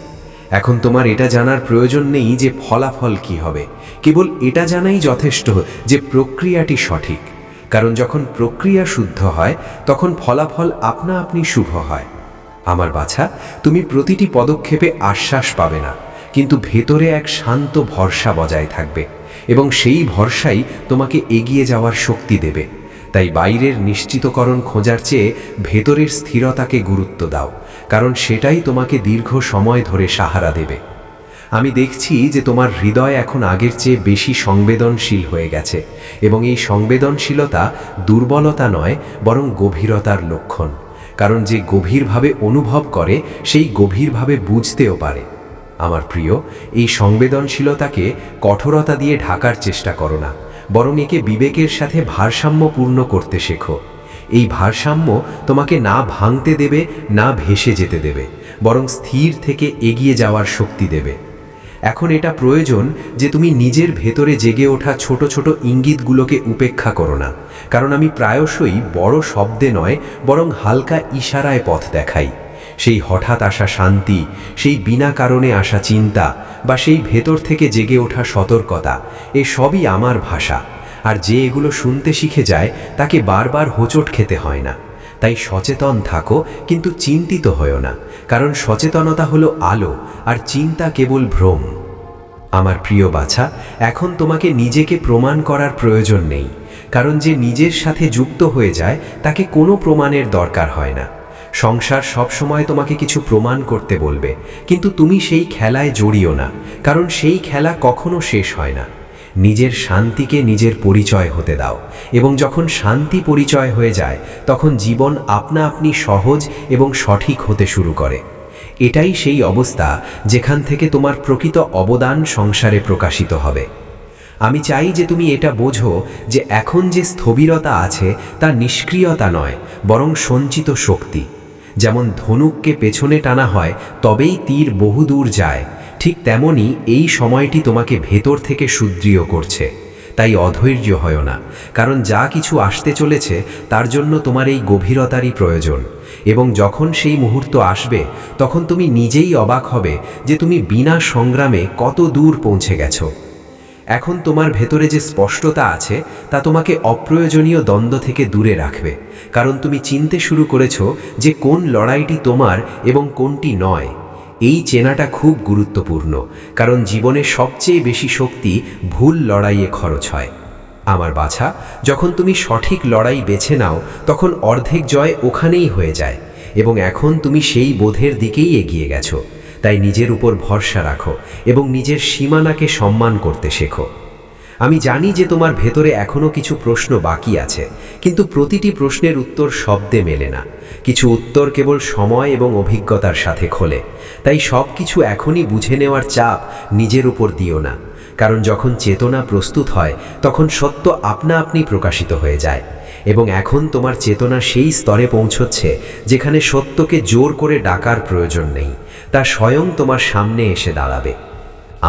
এখন তোমার এটা জানার প্রয়োজন নেই যে ফলাফল কি হবে, কেবল এটা জানাই যথেষ্ট যে প্রক্রিয়াটি সঠিক। কারণ যখন প্রক্রিয়া শুদ্ধ হয় তখন ফলাফল আপনা আপনি শুভ হয়। আমার বাছা, তুমি প্রতিটি পদক্ষেপে আশ্বাস পাবে না, কিন্তু ভেতরে এক শান্ত ভরসা বজায় থাকবে, এবং সেই ভরসাই তোমাকে এগিয়ে যাওয়ার শক্তি দেবে। তাই বাইরের নিশ্চিতকরণ খোঁজার চেয়ে ভেতরের স্থিরতাকে গুরুত্ব দাও, কারণ সেটাই তোমাকে দীর্ঘ সময় ধরে সাহারা দেবে। আমি দেখছি যে তোমার হৃদয় এখন আগের চেয়ে বেশি সংবেদনশীল হয়ে গেছে, এবং এই সংবেদনশীলতা দুর্বলতা নয় বরং গভীরতার লক্ষণ। কারণ যে গভীরভাবে অনুভব করে সেই গভীরভাবে বুঝতেও পারে। আমার প্রিয়, এই সংবেদনশীলতাকে কঠোরতা দিয়ে ঢাকার চেষ্টা করো না, বরং একে বিবেকের সাথে ভারসাম্যপূর্ণ করতে শেখো। এই ভারসাম্য তোমাকে না ভাঙতে দেবে না ভেসে যেতে দেবে, বরং স্থির থেকে এগিয়ে যাওয়ার শক্তি দেবে। এখন এটা প্রয়োজন যে তুমি নিজের ভেতরে জেগে ওঠা ছোট ছোট ইঙ্গিতগুলোকে উপেক্ষা করো না, কারণ আমি প্রায়শই বড় শব্দে নয় বরং হালকা ইশারায় পথ দেখাই। সেই হঠাৎ আসা শান্তি, সেই বিনা কারণে আসা চিন্তা, বা সেই ভেতর থেকে জেগে ওঠা সতর্কতা, এ সবই আমার ভাষা। আর যে এগুলো শুনতে শিখে যায় তাকে বারবার হোঁচট খেতে হয় না। তাই সচেতন থাকো, কিন্তু চিন্তিত হয়ো না, কারণ সচেতনতা হলো আলো আর চিন্তা কেবল ভ্রম। আমার প্রিয় বাছা, এখন তোমাকে নিজেকে প্রমাণ করার প্রয়োজন নেই, কারণ যে নিজের সাথে যুক্ত হয়ে যায় তাকে কোনো প্রমাণের দরকার হয় না। সংসার সবসময় তোমাকে কিছু প্রমাণ করতে বলবে, কিন্তু তুমি সেই খেলায় জড়িও না, কারণ সেই খেলা কখনো শেষ হয় না। নিজের শান্তিকে নিজের পরিচয় হতে দাও, এবং যখন শান্তি পরিচয় হয়ে যায় তখন জীবন আপনা আপনি সহজ এবং সঠিক হতে শুরু করে। এটাই সেই অবস্থা যেখান থেকে তোমার প্রকৃত অবদান সংসারে প্রকাশিত হবে। আমি চাই যে তুমি এটা বোঝো যে এখন যে স্থবিরতা আছে তা নিষ্ক্রিয়তা নয়, বরং সঞ্চিত শক্তি। যেমন ধনুককে পেছনে টানা হয় তবেই তীর বহুদূর যায়, ঠিক তেমনি এই সময়টি তোমাকে ভেতর থেকে সুদৃঢ় করছে। তাই অধৈর্য হয় না, কারণ যা কিছু আসতে চলেছে তার জন্য তোমার এই গভীরতারই প্রয়োজন। এবং যখন সেই মুহূর্ত আসবে তখন তুমি নিজেই অবাক হবে যে তুমি বিনা সংগ্রামে কত দূর পৌঁছে গেছো। এখন তোমার ভেতরে যে স্পষ্টতা আছে তা তোমাকে অপ্রয়োজনীয় দ্বন্দ্ব থেকে দূরে রাখবে, কারণ তুমি চিনতে শুরু করেছো যে কোন লড়াইটি তোমার এবং কোনটি নয়। এই চেনাটা খুব গুরুত্বপূর্ণ, কারণ জীবনে সবচেয়ে বেশি শক্তি ভুল লড়াইয়ে খরচ হয়। আমার বাছা, যখন তুমি সঠিক লড়াই বেছে নাও তখন অর্ধেক জয় ওখানেই হয়ে যায়, এবং এখন তুমি সেই বোধের দিকেই এগিয়ে গেছো। তাই নিজের উপর ভরসা রাখো এবং নিজের সীমানাকে সম্মান করতে শেখো। আমি জানি যে তোমার ভেতরে এখনও কিছু প্রশ্ন বাকি আছে, কিন্তু প্রতিটি প্রশ্নের উত্তর শব্দে মেলে না। কিছু উত্তর কেবল সময় এবং অভিজ্ঞতার সাথে খোলে। তাই সব কিছু এখনই বুঝে নেওয়ার চাপ নিজের উপর দিও না, কারণ যখন চেতনা প্রস্তুত হয় তখন সত্য আপনা আপনি প্রকাশিত হয়ে যায়। এবং এখন তোমার চেতনা সেই স্তরে পৌঁছচ্ছে যেখানে সত্যকে জোর করে ডাকার প্রয়োজন নেই, তা স্বয়ং তোমার সামনে এসে দাঁড়াবে।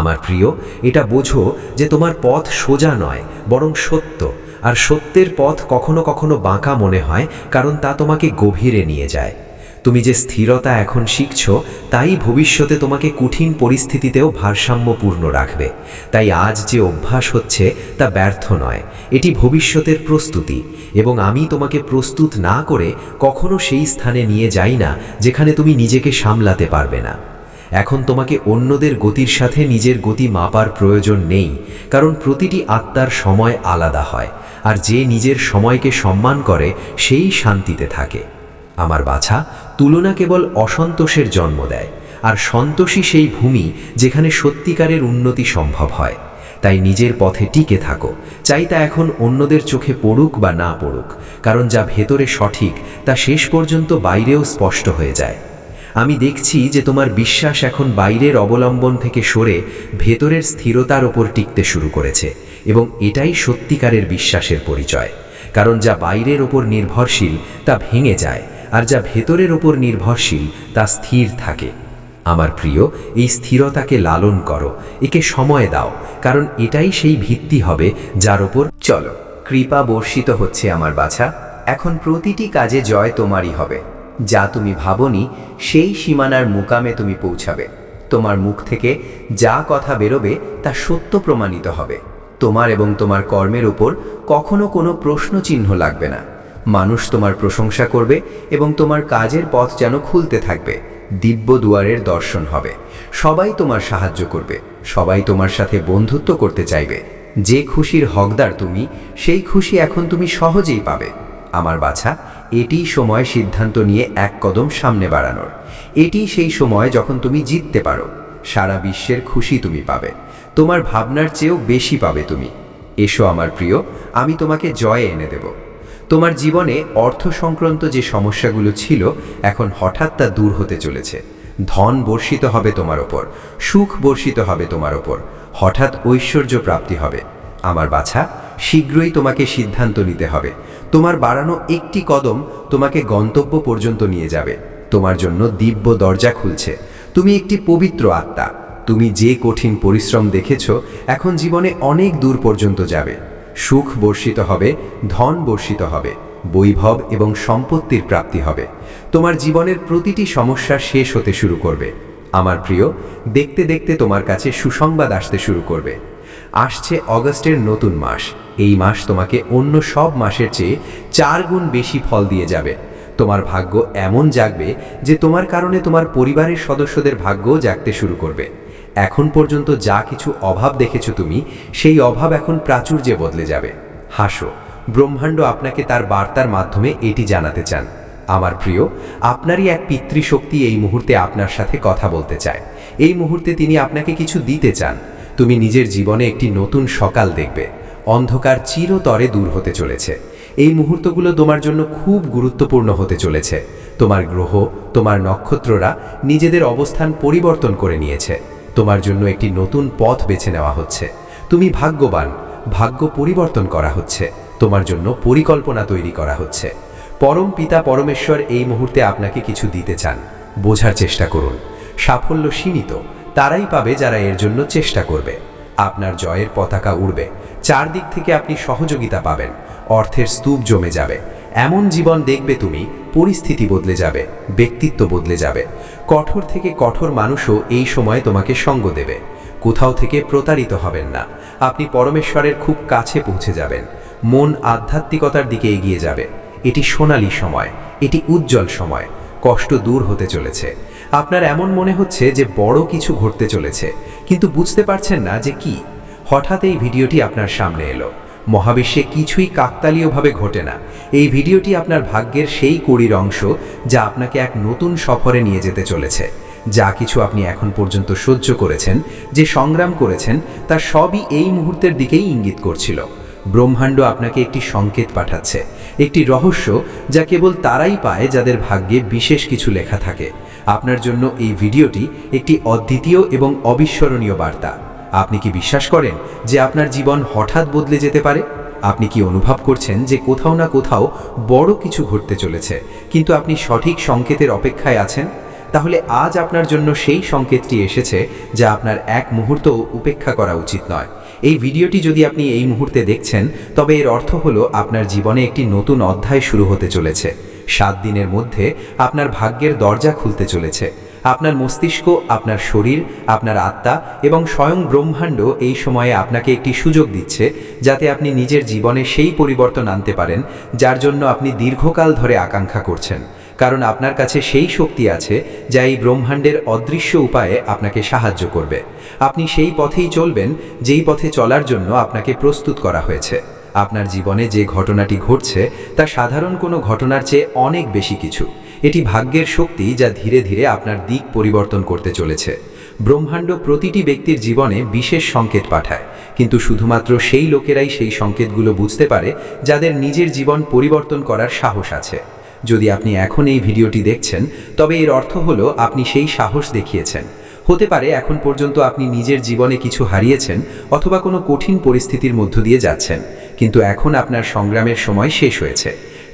আমার প্রিয়, এটা বোঝো যে তোমার পথ সোজা নয়, বরং সত্য। আর সত্যের পথ কখনো কখনো বাঁকা মনে হয়, কারণ তা তোমাকে গভীরে নিয়ে যায়। তুমি যে স্থিরতা এখন শিখছো তাই ভবিষ্যতে তোমাকে কঠিন পরিস্থিতিতেও ভারসাম্যপূর্ণ রাখবে। তাই আজ যে অভ্যাস হচ্ছে তা ব্যর্থ নয়, এটি ভবিষ্যতের প্রস্তুতি। এবং আমি তোমাকে প্রস্তুত না করে কখনো সেই স্থানে নিয়ে যাই না যেখানে তুমি নিজেকে সামলাতে পারবে না। এখন তোমাকে অন্যদের গতির সাথে নিজের গতি মাপার প্রয়োজন নেই, কারণ প্রতিটি আত্মার সময় আলাদা হয়, আর যে নিজের সময়কে সম্মান করে সেই শান্তিতে থাকে। আমার বাছা, তুলনা কেবল অসন্তোষের জন্ম দেয়, আর সন্তোষই সেই ভূমি যেখানে সত্যিকারের উন্নতি সম্ভব হয়। তাই নিজের পথে টিকে থাকো, চাই তা এখন অন্যদের চোখে পড়ুক বা না পড়ুক, কারণ যা ভেতরে সঠিক তা শেষ পর্যন্ত বাইরেও স্পষ্ট হয়ে যায়। আমি দেখছি যে তোমার বিশ্বাস এখন বাইরের অবলম্বন থেকে সরে ভেতরের স্থিরতার ওপর টিকতে শুরু করেছে, এবং এটাই সত্যিকারের বিশ্বাসের পরিচয়। কারণ যা বাইরের ওপর নির্ভরশীল তা ভেঙে যায়, আর যা ভেতরের ওপর নির্ভরশীল তা স্থির থাকে। আমার প্রিয়, এই স্থিরতাকে লালন করো, একে সময় দাও, কারণ এটাই সেই ভিত্তি হবে যার ওপর চলো, কৃপা বর্ষিত হচ্ছে আমার বাছা। এখন প্রতিটি কাজে জয় তোমারই হবে। যা তুমি ভাবনি সেই সীমানার মুকামে তুমি পৌঁছাবে। তোমার মুখ থেকে যা কথা বেরোবে তা সত্য প্রমাণিত হবে। তোমার এবং তোমার কর্মের উপর কখনো কোনো প্রশ্ন চিহ্ন লাগবে না। মানুষ তোমার প্রশংসা করবে এবং তোমার কাজের পথ যেন খুলতে থাকবে। দিব্য দুয়ারের দর্শন হবে। সবাই তোমার সাহায্য করবে, সবাই তোমার সাথে বন্ধুত্ব করতে চাইবে। যে খুশির হকদার তুমি, সেই খুশি এখন তুমি সহজেই পাবে। আমার বাছা, এটিই সময় সিদ্ধান্ত নিয়ে এক কদম সামনে বাড়ানোর। এটিই সেই সময় যখন তুমি জিততে পারো। সারা বিশ্বের খুশি তুমি পাবে, তোমার ভাবনার চেয়েও বেশি পাবে তুমি। এসো আমার প্রিয়, আমি তোমাকে জয় এনে দেব। তোমার জীবনে অর্থ সংক্রান্ত যে সমস্যাগুলো ছিল এখন হঠাৎ তা দূর হতে চলেছে। ধন বর্ষিত হবে তোমার ওপর, সুখ বর্ষিত হবে তোমার ওপর, হঠাৎ ঐশ্বর্য প্রাপ্তি হবে। আমার বাছা, শীঘ্রই তোমাকে সিদ্ধান্ত নিতে হবে। তোমার বাড়ানো একটি কদম তোমাকে গন্তব্য পর্যন্ত নিয়ে যাবে। তোমার জন্য দিব্য দরজা খুলছে। তুমি একটি পবিত্র আত্মা। তুমি যে কঠিন পরিশ্রম দেখেছ এখন জীবনে অনেক দূর পর্যন্ত যাবে। সুখ বর্ষিত হবে, ধন বর্ষিত হবে, বৈভব এবং সম্পত্তির প্রাপ্তি হবে। তোমার জীবনের প্রতিটি সমস্যা শেষ হতে শুরু করবে। আমার প্রিয়, দেখতে দেখতে তোমার কাছে সুসংবাদ আসতে শুরু করবে। আসছে অগস্টের নতুন মাস। এই মাস তোমাকে অন্য সব মাসের চেয়ে 4 গুণ বেশি ফল দিয়ে যাবে। তোমার ভাগ্য এমন জাগবে যে তোমার কারণে তোমার পরিবারের সদস্যদের ভাগ্যও জাগতে শুরু করবে। এখন পর্যন্ত যা কিছু অভাব দেখেছো তুমি, সেই অভাব এখন প্রাচুর্যে বদলে যাবে। হাসো, ব্রহ্মাণ্ড আপনাকে তার বার্তার মাধ্যমে এটি জানাতে চান। আমার প্রিয়, আপনারই এক পিতৃশক্তি এই মুহূর্তে আপনার সাথে কথা বলতে চায়। এই মুহূর্তে তিনি আপনাকে কিছু দিতে চান। তুমি নিজের জীবনে একটি নতুন সকাল দেখবে। অন্ধকার চিরতরে দূর হতে চলেছে। এই মুহূর্তগুলো তোমার জন্য খুব গুরুত্বপূর্ণ হতে চলেছে। তোমার গ্রহ, তোমার নক্ষত্ররা নিজেদের অবস্থান পরিবর্তন করে নিয়েছে। তোমার জন্য একটি নতুন পথ বেছে নেওয়া হচ্ছে। তুমি ভাগ্যবান। ভাগ্য পরিবর্তন করা হচ্ছে। তোমার জন্য পরিকল্পনা তৈরি করা হচ্ছে। পরম পিতা পরমেশ্বর এই মুহূর্তে আপনাকে কিছু দিতে চান। বোঝার চেষ্টা করুন। সাফল্য সীমিত, তারাই পাবে যারা এর জন্য চেষ্টা করবে। আপনার জয়ের পতাকা উড়বে। চারদিক থেকে আপনি সহযোগিতা পাবেন। অর্থের স্তূপ জমে যাবে। এমন জীবন দেখবে তুমি, পরিস্থিতি বদলে যাবে, ব্যক্তিত্ব বদলে যাবে। কঠোর থেকে কঠোর মানুষও এই সময়ে তোমাকে সঙ্গ দেবে। কোথাও থেকে প্রতারিত হবেন না। আপনি পরমেশ্বরের খুব কাছে পৌঁছে যাবেন। মন আধ্যাত্মিকতার দিকে এগিয়ে যাবে। এটি সোনালী সময়, এটি উজ্জ্বল সময়। কষ্ট দূর হতে চলেছে। আপনার এমন মনে হচ্ছে যে বড় কিছু ঘটতে চলেছে, কিন্তু বুঝতে পারছেন না যে কি। হঠাৎ এই ভিডিওটি আপনার সামনে এলো। মহাবিশ্বে কিছুই কাকতালীয়ভাবে ঘটে না। এই ভিডিওটি আপনার ভাগ্যের সেই কড়ির অংশ, যা আপনাকে এক নতুন সফরে নিয়ে যেতে চলেছে। যা কিছু আপনি এখন পর্যন্ত সহ্য করেছেন, যে সংগ্রাম করেছেন, তা সবই এই মুহূর্তের দিকেই ইঙ্গিত করছিল। ব্রহ্মাণ্ড আপনাকে একটি সংকেত পাঠাচ্ছে, একটি রহস্য যা কেবল তারাই পায় যাদের ভাগ্যে বিশেষ কিছু লেখা থাকে। আপনার জন্য এই ভিডিওটি একটি অদ্বিতীয় এবং অবিস্মরণীয় বার্তা। আপনি কি বিশ্বাস করেন যে আপনার জীবন হঠাৎ বদলে যেতে পারে? আপনি কি অনুভব করছেন যে কোথাও না কোথাও বড় কিছু ঘটতে চলেছে, কিন্তু আপনি সঠিক সংকেতের অপেক্ষায় আছেন? তাহলে আজ আপনার জন্য সেই সংকেতটি এসেছে, যা আপনার এক মুহূর্ত উপেক্ষা করা উচিত নয়। এই ভিডিওটি যদি আপনি এই মুহূর্তে দেখছেন, তবে এর অর্থ হলো আপনার জীবনে একটি নতুন অধ্যায় শুরু হতে চলেছে। 7 দিনের মধ্যে আপনার ভাগ্যের দরজা খুলতে চলেছে। আপনার মস্তিষ্ক, আপনার শরীর, আপনার আত্মা এবং স্বয়ং ব্রহ্মাণ্ড এই সময়ে আপনাকে একটি সুযোগ দিচ্ছে, যাতে আপনি নিজের জীবনে সেই পরিবর্তন আনতে পারেন যার জন্য আপনি দীর্ঘকাল ধরে আকাঙ্ক্ষা করছেন। কারণ আপনার কাছে সেই শক্তি আছে যা এই ব্রহ্মাণ্ডের অদৃশ্য উপায়ে আপনাকে সাহায্য করবে। আপনি সেই পথেই চলবেন যেই পথে চলার জন্য আপনাকে প্রস্তুত করা হয়েছে। আপনার জীবনে যে ঘটনাটি ঘটছে তা সাধারণ কোনো ঘটনার চেয়ে অনেক বেশি কিছু। এটি ভাগ্যের শক্তি যা ধীরে ধীরে আপনার দিক পরিবর্তন করতে চলেছে। ব্রহ্মাণ্ড প্রতিটি ব্যক্তির জীবনে বিশেষ সংকেত পাঠায়, কিন্তু শুধুমাত্র সেই লোকেরাই সেই সংকেতগুলো বুঝতে পারে যাদের নিজের জীবন পরিবর্তন করার সাহস আছে। যদি আপনি এখন এই ভিডিওটি দেখছেন, তবে এর অর্থ হলো আপনি সেই সাহস দেখিয়েছেন। হতে পারে এখন পর্যন্ত আপনি নিজের জীবনে কিছু হারিয়েছেন অথবা কোনো কঠিন পরিস্থিতির মধ্য দিয়ে যাচ্ছেন, কিন্তু এখন আপনার সংগ্রামের সময় শেষ হয়েছে।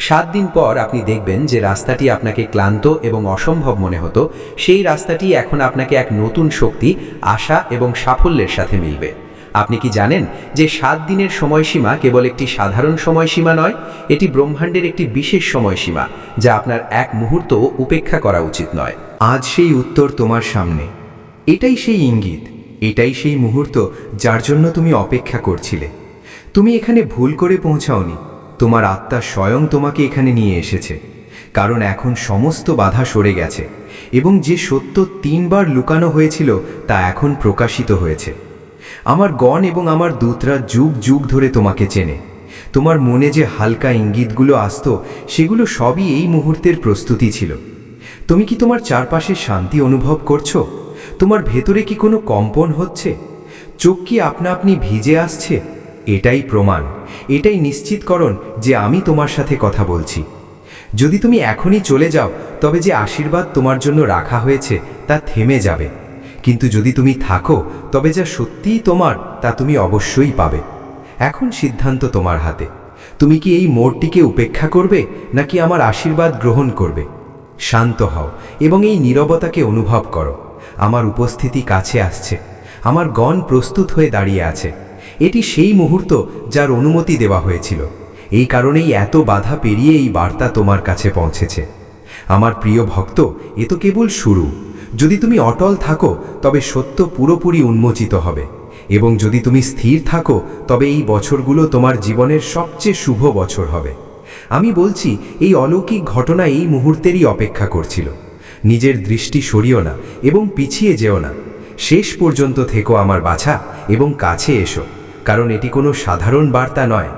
7 দিন পর আপনি দেখবেন যে রাস্তাটি আপনাকে ক্লান্ত এবং অসম্ভব মনে হতো, সেই রাস্তাটি এখন আপনাকে এক নতুন শক্তি, আশা এবং সাফল্যের সাথে মিলবে। আপনি কি জানেন যে 7 দিনের সময়সীমা কেবল একটি সাধারণ সময়সীমা নয়, এটি ব্রহ্মাণ্ডের একটি বিশেষ সময়সীমা, যা আপনার এক মুহূর্ত উপেক্ষা করা উচিত নয়। আজ সেই উত্তর তোমার সামনে। এটাই সেই ইঙ্গিত, এটাই সেই মুহূর্ত যার জন্য তুমি অপেক্ষা করছিলে। তুমি এখানে ভুল করে পৌঁছাওনি। তোমার আত্মা স্বয়ং তোমাকে এখানে নিয়ে এসেছে। কারণ এখন সমস্ত বাধা সরে গেছে এবং যে সত্য 3 বার লুকানো হয়েছিল তা এখন প্রকাশিত হয়েছে। আমার গণ এবং আমার দূতরা যুগ যুগ ধরে তোমাকে চেনে। তোমার মনে যে হালকা ইঙ্গিতগুলো আসতো, সেগুলো সবই এই মুহূর্তের প্রস্তুতি ছিল। তুমি কি তোমার চারপাশে শান্তি অনুভব করছো? তোমার ভেতরে কি কোনো কম্পন হচ্ছে? চোখ কি আপনা আপনি ভিজে আসছে? এটাই প্রমাণ, এটাই নিশ্চিতকরণ যে আমি তোমার সাথে কথা বলছি। যদি তুমি এখনই চলে যাও, তবে যে আশীর্বাদ তোমার জন্য রাখা হয়েছে তা থেমে যাবে। কিন্তু যদি তুমি থাকো, তবে যা সত্যিই তোমার তা তুমি অবশ্যই পাবে। এখন সিদ্ধান্ত তোমার হাতে। তুমি কি এই মোড়টিকে উপেক্ষা করবে, নাকি আমার আশীর্বাদ গ্রহণ করবে? শান্ত হও এবং এই নীরবতাকে অনুভব করো। আমার উপস্থিতি কাছে আসছে। আমার গণ প্রস্তুত হয়ে দাঁড়িয়ে আছে। এটি সেই মুহূর্ত যার অনুমতি দেওয়া হয়েছিল। এই কারণেই এত বাধা পেরিয়ে এই বার্তা তোমার কাছে পৌঁছেছে। আমার প্রিয় ভক্ত, এ তো কেবল শুরু। যদি তুমি অটল থাকো, তবে সত্য পুরোপুরি উন্মোচিত হবে। এবং যদি তুমি স্থির থাকো, তবে এই বছরগুলো তোমার জীবনের সবচেয়ে শুভ বছর হবে। আমি বলছি, এই অলৌকিক ঘটনা এই মুহূর্তেরই অপেক্ষা করছিল। নিজের দৃষ্টি সরিও না এবং পিছিয়ে যেও না। শেষ পর্যন্ত থেকো আমার বাছা এবং কাছে এসো, কারণ এটি কোনো সাধারণ বার্তা নয়।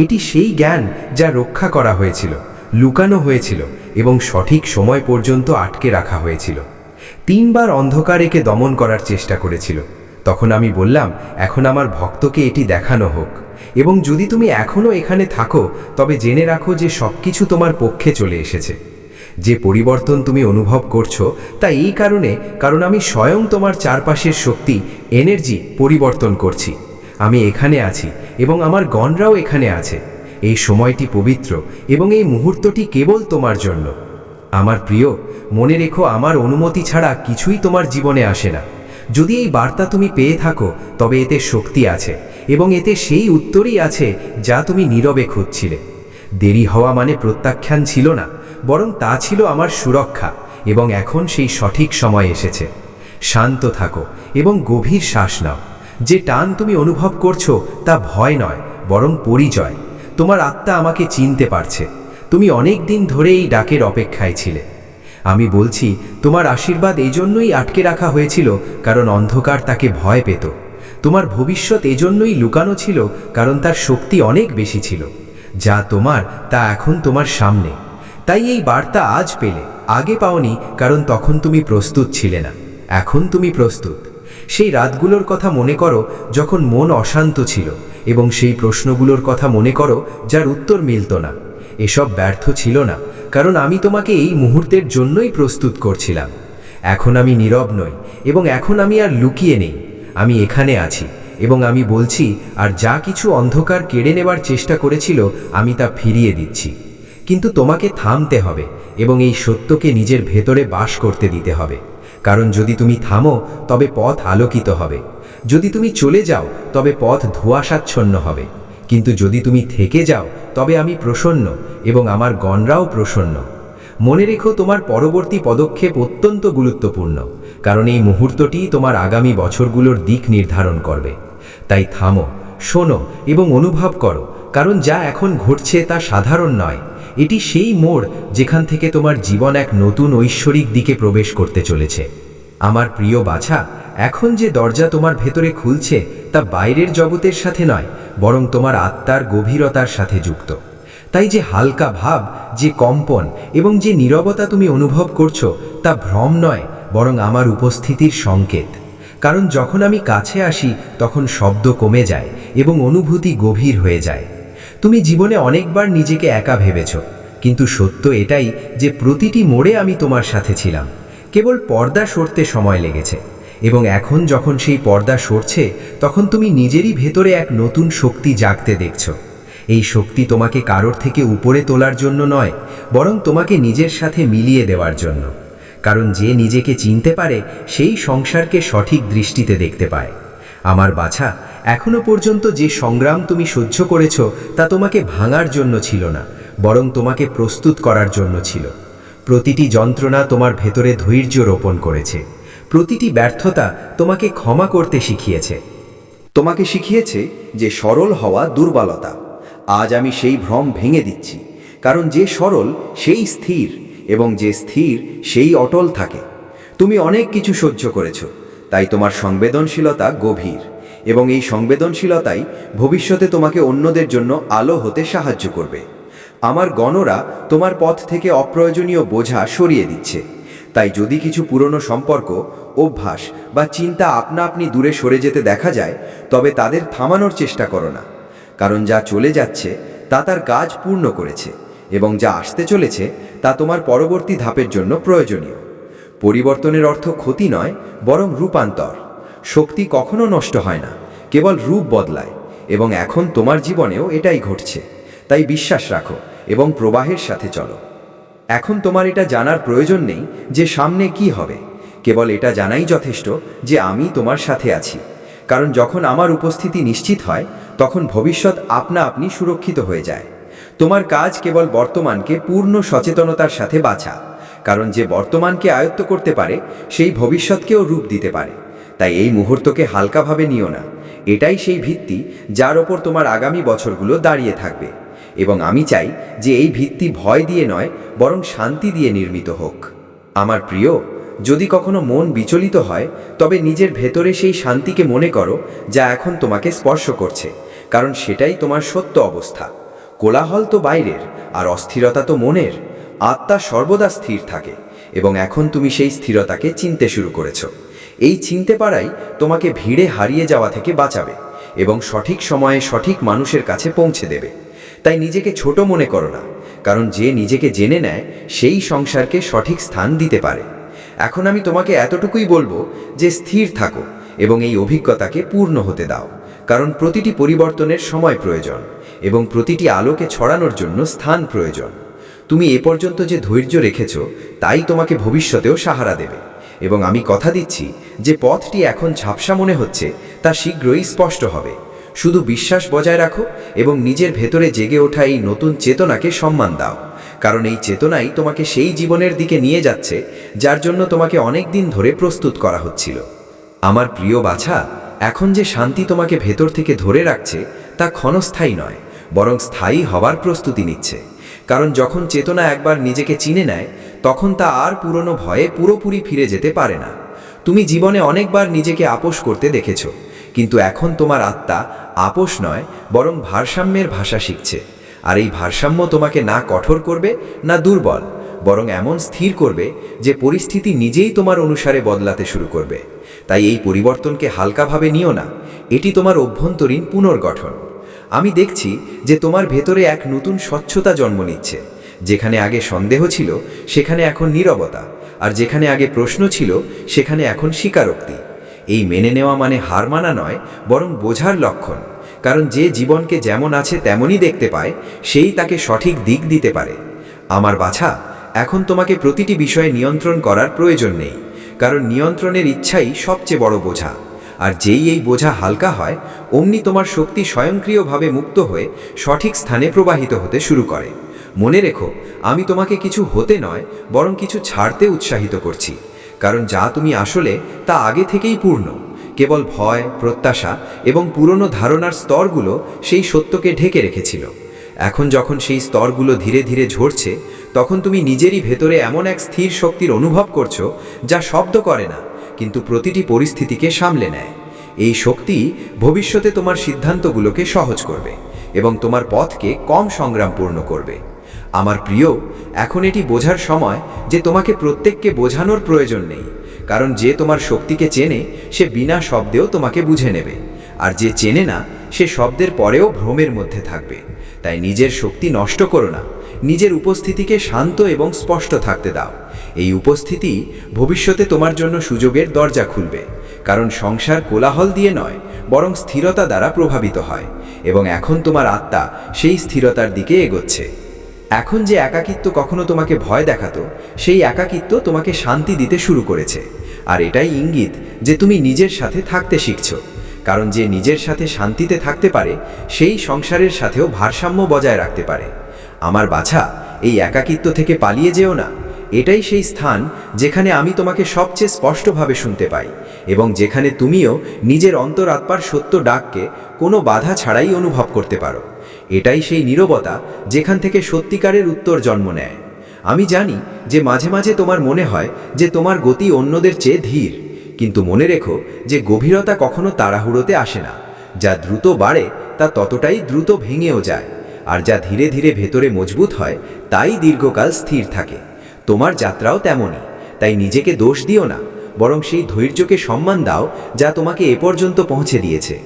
এটি সেই জ্ঞান যা রক্ষা করা হয়েছিল, লুকানো হয়েছিল এবং সঠিক সময় পর্যন্ত আটকে রাখা হয়েছিল। 3 বার অন্ধকার একে দমন করার চেষ্টা করেছিল, তখন আমি বললাম, এখন আমার ভক্তকে এটি দেখানো হোক, এবং যদি তুমি এখনও এখানে থাকো তবে জেনে রাখো যে সব কিছু তোমার পক্ষে চলে এসেছে। যে পরিবর্তন তুমি অনুভব করছো তা এই কারণ আমি স্বয়ং তোমার চারপাশের শক্তি, এনার্জি পরিবর্তন করছি। আমি এখানে আছি এবং আমার গণরাও এখানে আছে। এই সময়টি পবিত্র এবং এই মুহূর্তটি কেবল তোমার জন্য। আমার প্রিয়, মনে রেখো, আমার অনুমতি ছাড়া কিছুই তোমার জীবনে আসে না। যদি এই বার্তা তুমি পেয়ে থাকো তবে এতে শক্তি আছে এবং এতে সেই উত্তরই আছে যা তুমি নীরবে খুঁজছিলে। দেরি হওয়া মানে প্রত্যাখ্যান ছিল না, বরং তা ছিল আমার সুরক্ষা, এবং এখন সেই সঠিক সময় এসেছে। শান্ত থাকো এবং গভীর শ্বাস নাও। যে টান তুমি অনুভব করছো তা ভয় নয়, বরং পরিচয়। তোমার আত্মা আমাকে চিনতে পারছে। তুমি অনেক দিন ধরে এই ডাকের অপেক্ষায় ছিলে। আমি বলছি, তোমার আশীর্বাদ এই জন্যই আটকে রাখা হয়েছিল কারণ অন্ধকার তাকে ভয় পেত। তোমার ভবিষ্যৎ এজন্যই লুকানো ছিল কারণ তার শক্তি অনেক বেশি ছিল। যা তোমার তা এখন তোমার সামনে। তাই এই বার্তা আজ পেলে, আগে পাওনি কারণ তখন তুমি প্রস্তুত ছিলে না। এখন তুমি প্রস্তুত। সেই রাতগুলোর কথা মনে করো যখন মন অশান্ত ছিল, এবং সেই প্রশ্নগুলোর কথা মনে করো যার উত্তর মিলত না। এসব ব্যর্থ ছিল না, কারণ আমি তোমাকে এই মুহূর্তের জন্যই প্রস্তুত করছিলাম। এখন আমি নীরব নই, এবং এখন আমি আর লুকিয়ে নেই। আমি এখানে আছি, এবং আমি বলছি, আর যা কিছু অন্ধকার কেড়ে নেবার চেষ্টা করেছিল আমি তা ফিরিয়ে দিচ্ছি। কিন্তু তোমাকে থামতে হবে এবং এই সত্যকে নিজের ভেতরে বাস করতে দিতে হবে। কারণ যদি তুমি থামো তবে পথ আলোকিত হবে। যদি তুমি চলে যাও তবে পথ ধোঁয়াশাচ্ছন্ন হবে। কিন্তু যদি তুমি থেকে যাও তবে আমি প্রসন্ন এবং আমার গণরাও প্রসন্ন। মনে রেখো, তোমার পরবর্তী পদক্ষেপ অত্যন্ত গুরুত্বপূর্ণ, কারণ এই মুহূর্তটি তোমার আগামী বছরগুলোর দিক নির্ধারণ করবে। তাই থামো, শোনো এবং অনুভব করো, কারণ যা এখন ঘটছে তা সাধারণ নয়। এটি সেই মোড় যেখান থেকে তোমার জীবন এক নতুন ঐশ্বরিক দিকে প্রবেশ করতে চলেছে। আমার প্রিয় বাছা, এখন যে দরজা তোমার ভেতরে খুলছে তা বাইরের জগতের সাথে নয়, বরং তোমার আত্মার গভীরতার সাথে যুক্ত। তাই যে হালকা ভাব, যে কম্পন এবং যে নীরবতা তুমি অনুভব করছো তা ভ্রম নয়, বরং আমার উপস্থিতির সংকেত। কারণ যখন আমি কাছে আসি তখন শব্দ কমে যায় এবং অনুভূতি গভীর হয়ে যায়। তুমি জীবনে অনেকবার নিজেকে একা ভেবেছ, কিন্তু সত্য এটাই যে প্রতিটি মোড়ে আমি তোমার সাথে ছিলাম। কেবল পর্দা সরতে সময় লেগেছে, এবং এখন যখন সেই পর্দা সরছে তখন তুমি নিজেরই ভেতরে এক নতুন শক্তি জাগতে দেখছো। এই শক্তি তোমাকে কারোর থেকে উপরে তোলার জন্য নয়, বরং তোমাকে নিজের সাথে মিলিয়ে দেওয়ার জন্য। কারণ যে নিজেকে চিনতে পারে সেই সংসারকে সঠিক দৃষ্টিতে দেখতে পায়। আমার বাছা, এখনো পর্যন্ত যে সংগ্রাম তুমি সহ্য করেছ তা তোমাকে ভাঙার জন্য ছিল না, বরং তোমাকে প্রস্তুত করার জন্য ছিল। প্রতিটি যন্ত্রণা তোমার ভেতরে ধৈর্য রোপণ করেছে। প্রতিটি ব্যর্থতা তোমাকে ক্ষমা করতে শিখিয়েছে। তোমাকে শিখিয়েছে যে সরল হওয়া দুর্বলতা। আজ আমি সেই ভ্রম ভেঙে দিচ্ছি, কারণ যে সরল সেই স্থির, এবং যে স্থির সেই অটল থাকে। তুমি অনেক কিছু সহ্য করেছো, তাই তোমার সংবেদনশীলতা গভীর, এবং এই সংবেদনশীলতাই ভবিষ্যতে তোমাকে অন্যদের জন্য আলো হতে সাহায্য করবে। আমার গণরা তোমার পথ থেকে অপ্রয়োজনীয় বোঝা সরিয়ে দিচ্ছে। তাই যদি কিছু পুরনো সম্পর্ক, অভ্যাস বা চিন্তা আপনা আপনি দূরে সরে যেতে দেখা যায়, তবে তাদের থামানোর চেষ্টা করো না। কারণ যা চলে যাচ্ছে তা তার কাজ পূর্ণ করেছে, এবং যা আসতে চলেছে তা তোমার পরবর্তী ধাপের জন্য প্রয়োজনীয়। পরিবর্তনের অর্থ ক্ষতি নয়, বরং রূপান্তর। শক্তি কখনো নষ্ট হয় না, কেবল রূপ বদলায়, এবং এখন তোমার জীবনেও এটাই ঘটছে। তাই বিশ্বাস রাখো এবং প্রবাহের সাথে চলো। এখন তোমার এটা জানার প্রয়োজন নেই যে সামনে কি হবে, কেবল এটা জানাই যথেষ্ট যে আমি তোমার সাথে আছি। কারণ যখন আমার উপস্থিতি নিশ্চিত হয় তখন ভবিষ্যৎ আপনা আপনি সুরক্ষিত হয়ে যায়। তোমার কাজ কেবল বর্তমানকে পূর্ণ সচেতনতার সাথে বাছা, কারণ যে বর্তমানকে আয়ত্ত করতে পারে সেই ভবিষ্যৎকেও রূপ দিতে পারে। তাই এই মুহূর্তকে হালকাভাবে নিও না। এটাই সেই ভিত্তি যার ওপর তোমার আগামী বছরগুলো দাঁড়িয়ে থাকবে। এবং আমি চাই যে এই ভিত্তি ভয় দিয়ে নয়, বরং শান্তি দিয়ে নির্মিত হোক। আমার প্রিয়, যদি কখনো মন বিচলিত হয় তবে নিজের ভেতরে সেই শান্তিকে মনে করো যা এখন তোমাকে স্পর্শ করছে, কারণ সেটাই তোমার সত্য অবস্থা। কোলাহল তো বাইরের, আর অস্থিরতা তো মনের। আত্মা সর্বদা স্থির থাকে, এবং এখন তুমি সেই স্থিরতাকে চিনতে শুরু করেছো। এই চিনতে পারাই তোমাকে ভিড়ে হারিয়ে যাওয়া থেকে বাঁচাবে এবং সঠিক সময়ে সঠিক মানুষের কাছে পৌঁছে দেবে। তাই নিজেকে ছোট মনে করো না, কারণ যে নিজেকে জেনে নেয় সেই সংসারকে সঠিক স্থান দিতে পারে। এখন আমি তোমাকে এতটুকুই বলবো যে স্থির থাকো এবং এই অভিজ্ঞতাকে পূর্ণ হতে দাও, কারণ প্রতিটি পরিবর্তনের সময় প্রয়োজন এবং প্রতিটি আলোকে ছড়ানোর জন্য স্থান প্রয়োজন। তুমি এ পর্যন্ত যে ধৈর্য রেখেছ তাই তোমাকে ভবিষ্যতেও সাহারা দেবে এবং আমি কথা দিচ্ছি যে পথটি এখন ঝাপসা মনে হচ্ছে তা শীঘ্রই স্পষ্ট হবে। শুধু বিশ্বাস বজায় রাখো এবং নিজের ভেতরে জেগে ওঠা এই নতুন চেতনাকে সম্মান দাও, কারণ এই চেতনাই তোমাকে সেই জীবনের দিকে নিয়ে যাচ্ছে যার জন্য তোমাকে অনেক দিন ধরে প্রস্তুত করা হচ্ছিল। আমার প্রিয় বাছা, এখন যে শান্তি তোমাকে ভেতর থেকে ধরে রাখছে তা ক্ষণস্থায়ী নয়, বরং স্থায়ী হওয়ার প্রস্তুতি নিচ্ছে। কারণ যখন চেতনা একবার নিজেকে চিনে নেয় তখন তা আর পুরনো ভয়ে পুরোপুরি ফিরে যেতে পারে না। তুমি জীবনে অনেকবার নিজেকে আপোষ করতে দেখেছ, কিন্তু এখন তোমার আত্মা আপোষ নয় বরং ভারসাম্যের ভাষা শিখছে। আর এই ভারসাম্য তোমাকে না কঠোর করবে না দুর্বল, বরং এমন স্থির করবে যে পরিস্থিতি নিজেই তোমার অনুসারে বদলাতে শুরু করবে। তাই এই পরিবর্তনকে হালকাভাবে নিও না, এটি তোমার অভ্যন্তরীণ পুনর্গঠন। আমি দেখছি যে তোমার ভেতরে এক নতুন স্বচ্ছতা জন্ম নিচ্ছে। যেখানে আগে সন্দেহ ছিল সেখানে এখন নীরবতা, আর যেখানে আগে প্রশ্ন ছিল সেখানে এখন স্বীকারোক্তি। এই মেনে নেওয়া মানে হার মানা নয়, বরং বোঝার লক্ষণ। কারণ যে জীবনকে যেমন আছে তেমনই দেখতে পায় সেই তাকে সঠিক দিক দিতে পারে। আমার বাছা, এখন তোমাকে প্রতিটি বিষয়ে নিয়ন্ত্রণ করার প্রয়োজন নেই, কারণ নিয়ন্ত্রণের ইচ্ছাই সবচেয়ে বড় বোঝা। আর যেই এই বোঝা হালকা হয় অমনি তোমার শক্তি স্বয়ংক্রিয়ভাবে মুক্ত হয়ে সঠিক স্থানে প্রবাহিত হতে শুরু করে। মনে রেখো, আমি তোমাকে কিছু হতে নয় বরং কিছু ছাড়তে উৎসাহিত করছি, কারণ যা তুমি আসলে তা আগে থেকেই পূর্ণ। কেবল ভয়, প্রত্যাশা এবং পুরনো ধারণার স্তরগুলো সেই সত্যকে ঢেকে রেখেছিল। এখন যখন সেই স্তরগুলো ধীরে ধীরে ঝরছে তখন তুমি নিজেরই ভেতরে এমন এক স্থির শক্তির অনুভব করছো যা শব্দ করে না, কিন্তু প্রতিটি পরিস্থিতিকে সামলে নেয়। এই শক্তি ভবিষ্যতে তোমার সিদ্ধান্তগুলোকে সহজ করবে এবং তোমার পথকে কম সংগ্রামপূর্ণ করবে। আমার প্রিয়, এখন এটি বোঝার সময় যে তোমাকে প্রত্যেককে বোঝানোর প্রয়োজন নেই, কারণ যে তোমার শক্তিকে চেনে সে বিনা শব্দেও তোমাকে বুঝে নেবে, আর যে চেনে না সে শব্দের পরেও ভ্রমের মধ্যে থাকবে। তাই নিজের শক্তি নষ্ট করো না, নিজের উপস্থিতিকে শান্ত এবং স্পষ্ট থাকতে দাও। এই উপস্থিতি ভবিষ্যতে তোমার জন্য সুযোগের দরজা খুলবে, কারণ সংসার কোলাহল দিয়ে নয় বরং স্থিরতা দ্বারা প্রভাবিত হয়, এবং এখন তোমার আত্মা সেই স্থিরতার দিকে এগোচ্ছে। এখন যে একাকিত্ব কখনো তোমাকে ভয় দেখাতো সেই একাকিত্ব তোমাকে শান্তি দিতে শুরু করেছে। আর এটাই ইঙ্গিত যে তুমি নিজের সাথে থাকতে শিখছো, কারণ যে নিজের সাথে শান্তিতে থাকতে পারে সেই সংসারের সাথেও ভারসাম্য বজায় রাখতে পারে। আমার বাছা, এই একাকিত্ব থেকে পালিয়ে যেও না। এটাই সেই স্থান যেখানে আমি তোমাকে সবচেয়ে স্পষ্টভাবে শুনতে পাই এবং যেখানে তুমিও নিজের অন্তরাত্মার সত্য ডাককে কোনো বাধা ছাড়াই অনুভব করতে পারো। এটাই সেই নীরবতা যেখান থেকে সত্যিকারের উত্তর জন্ম নেয়। আমি জানি যে মাঝে মাঝে তোমার মনে হয় যে তোমার গতি অন্যদের চেয়ে ধীর, কিন্তু মনে রেখো যে গভীরতা কখনো তাড়াহুড়োতে আসে না। যা দ্রুত বাড়ে তা ততটাই দ্রুত ভেঙেও যায়, আর যা ধীরে ধীরে ভেতরে মজবুত হয় তাই দীর্ঘকাল স্থির থাকে। তোমার যাত্রাও তেমনই, তাই নিজেকে দোষ দিও না, বরং সেই ধৈর্যকে সম্মান দাও যা তোমাকে এ পর্যন্ত পৌঁছে দিয়েছে।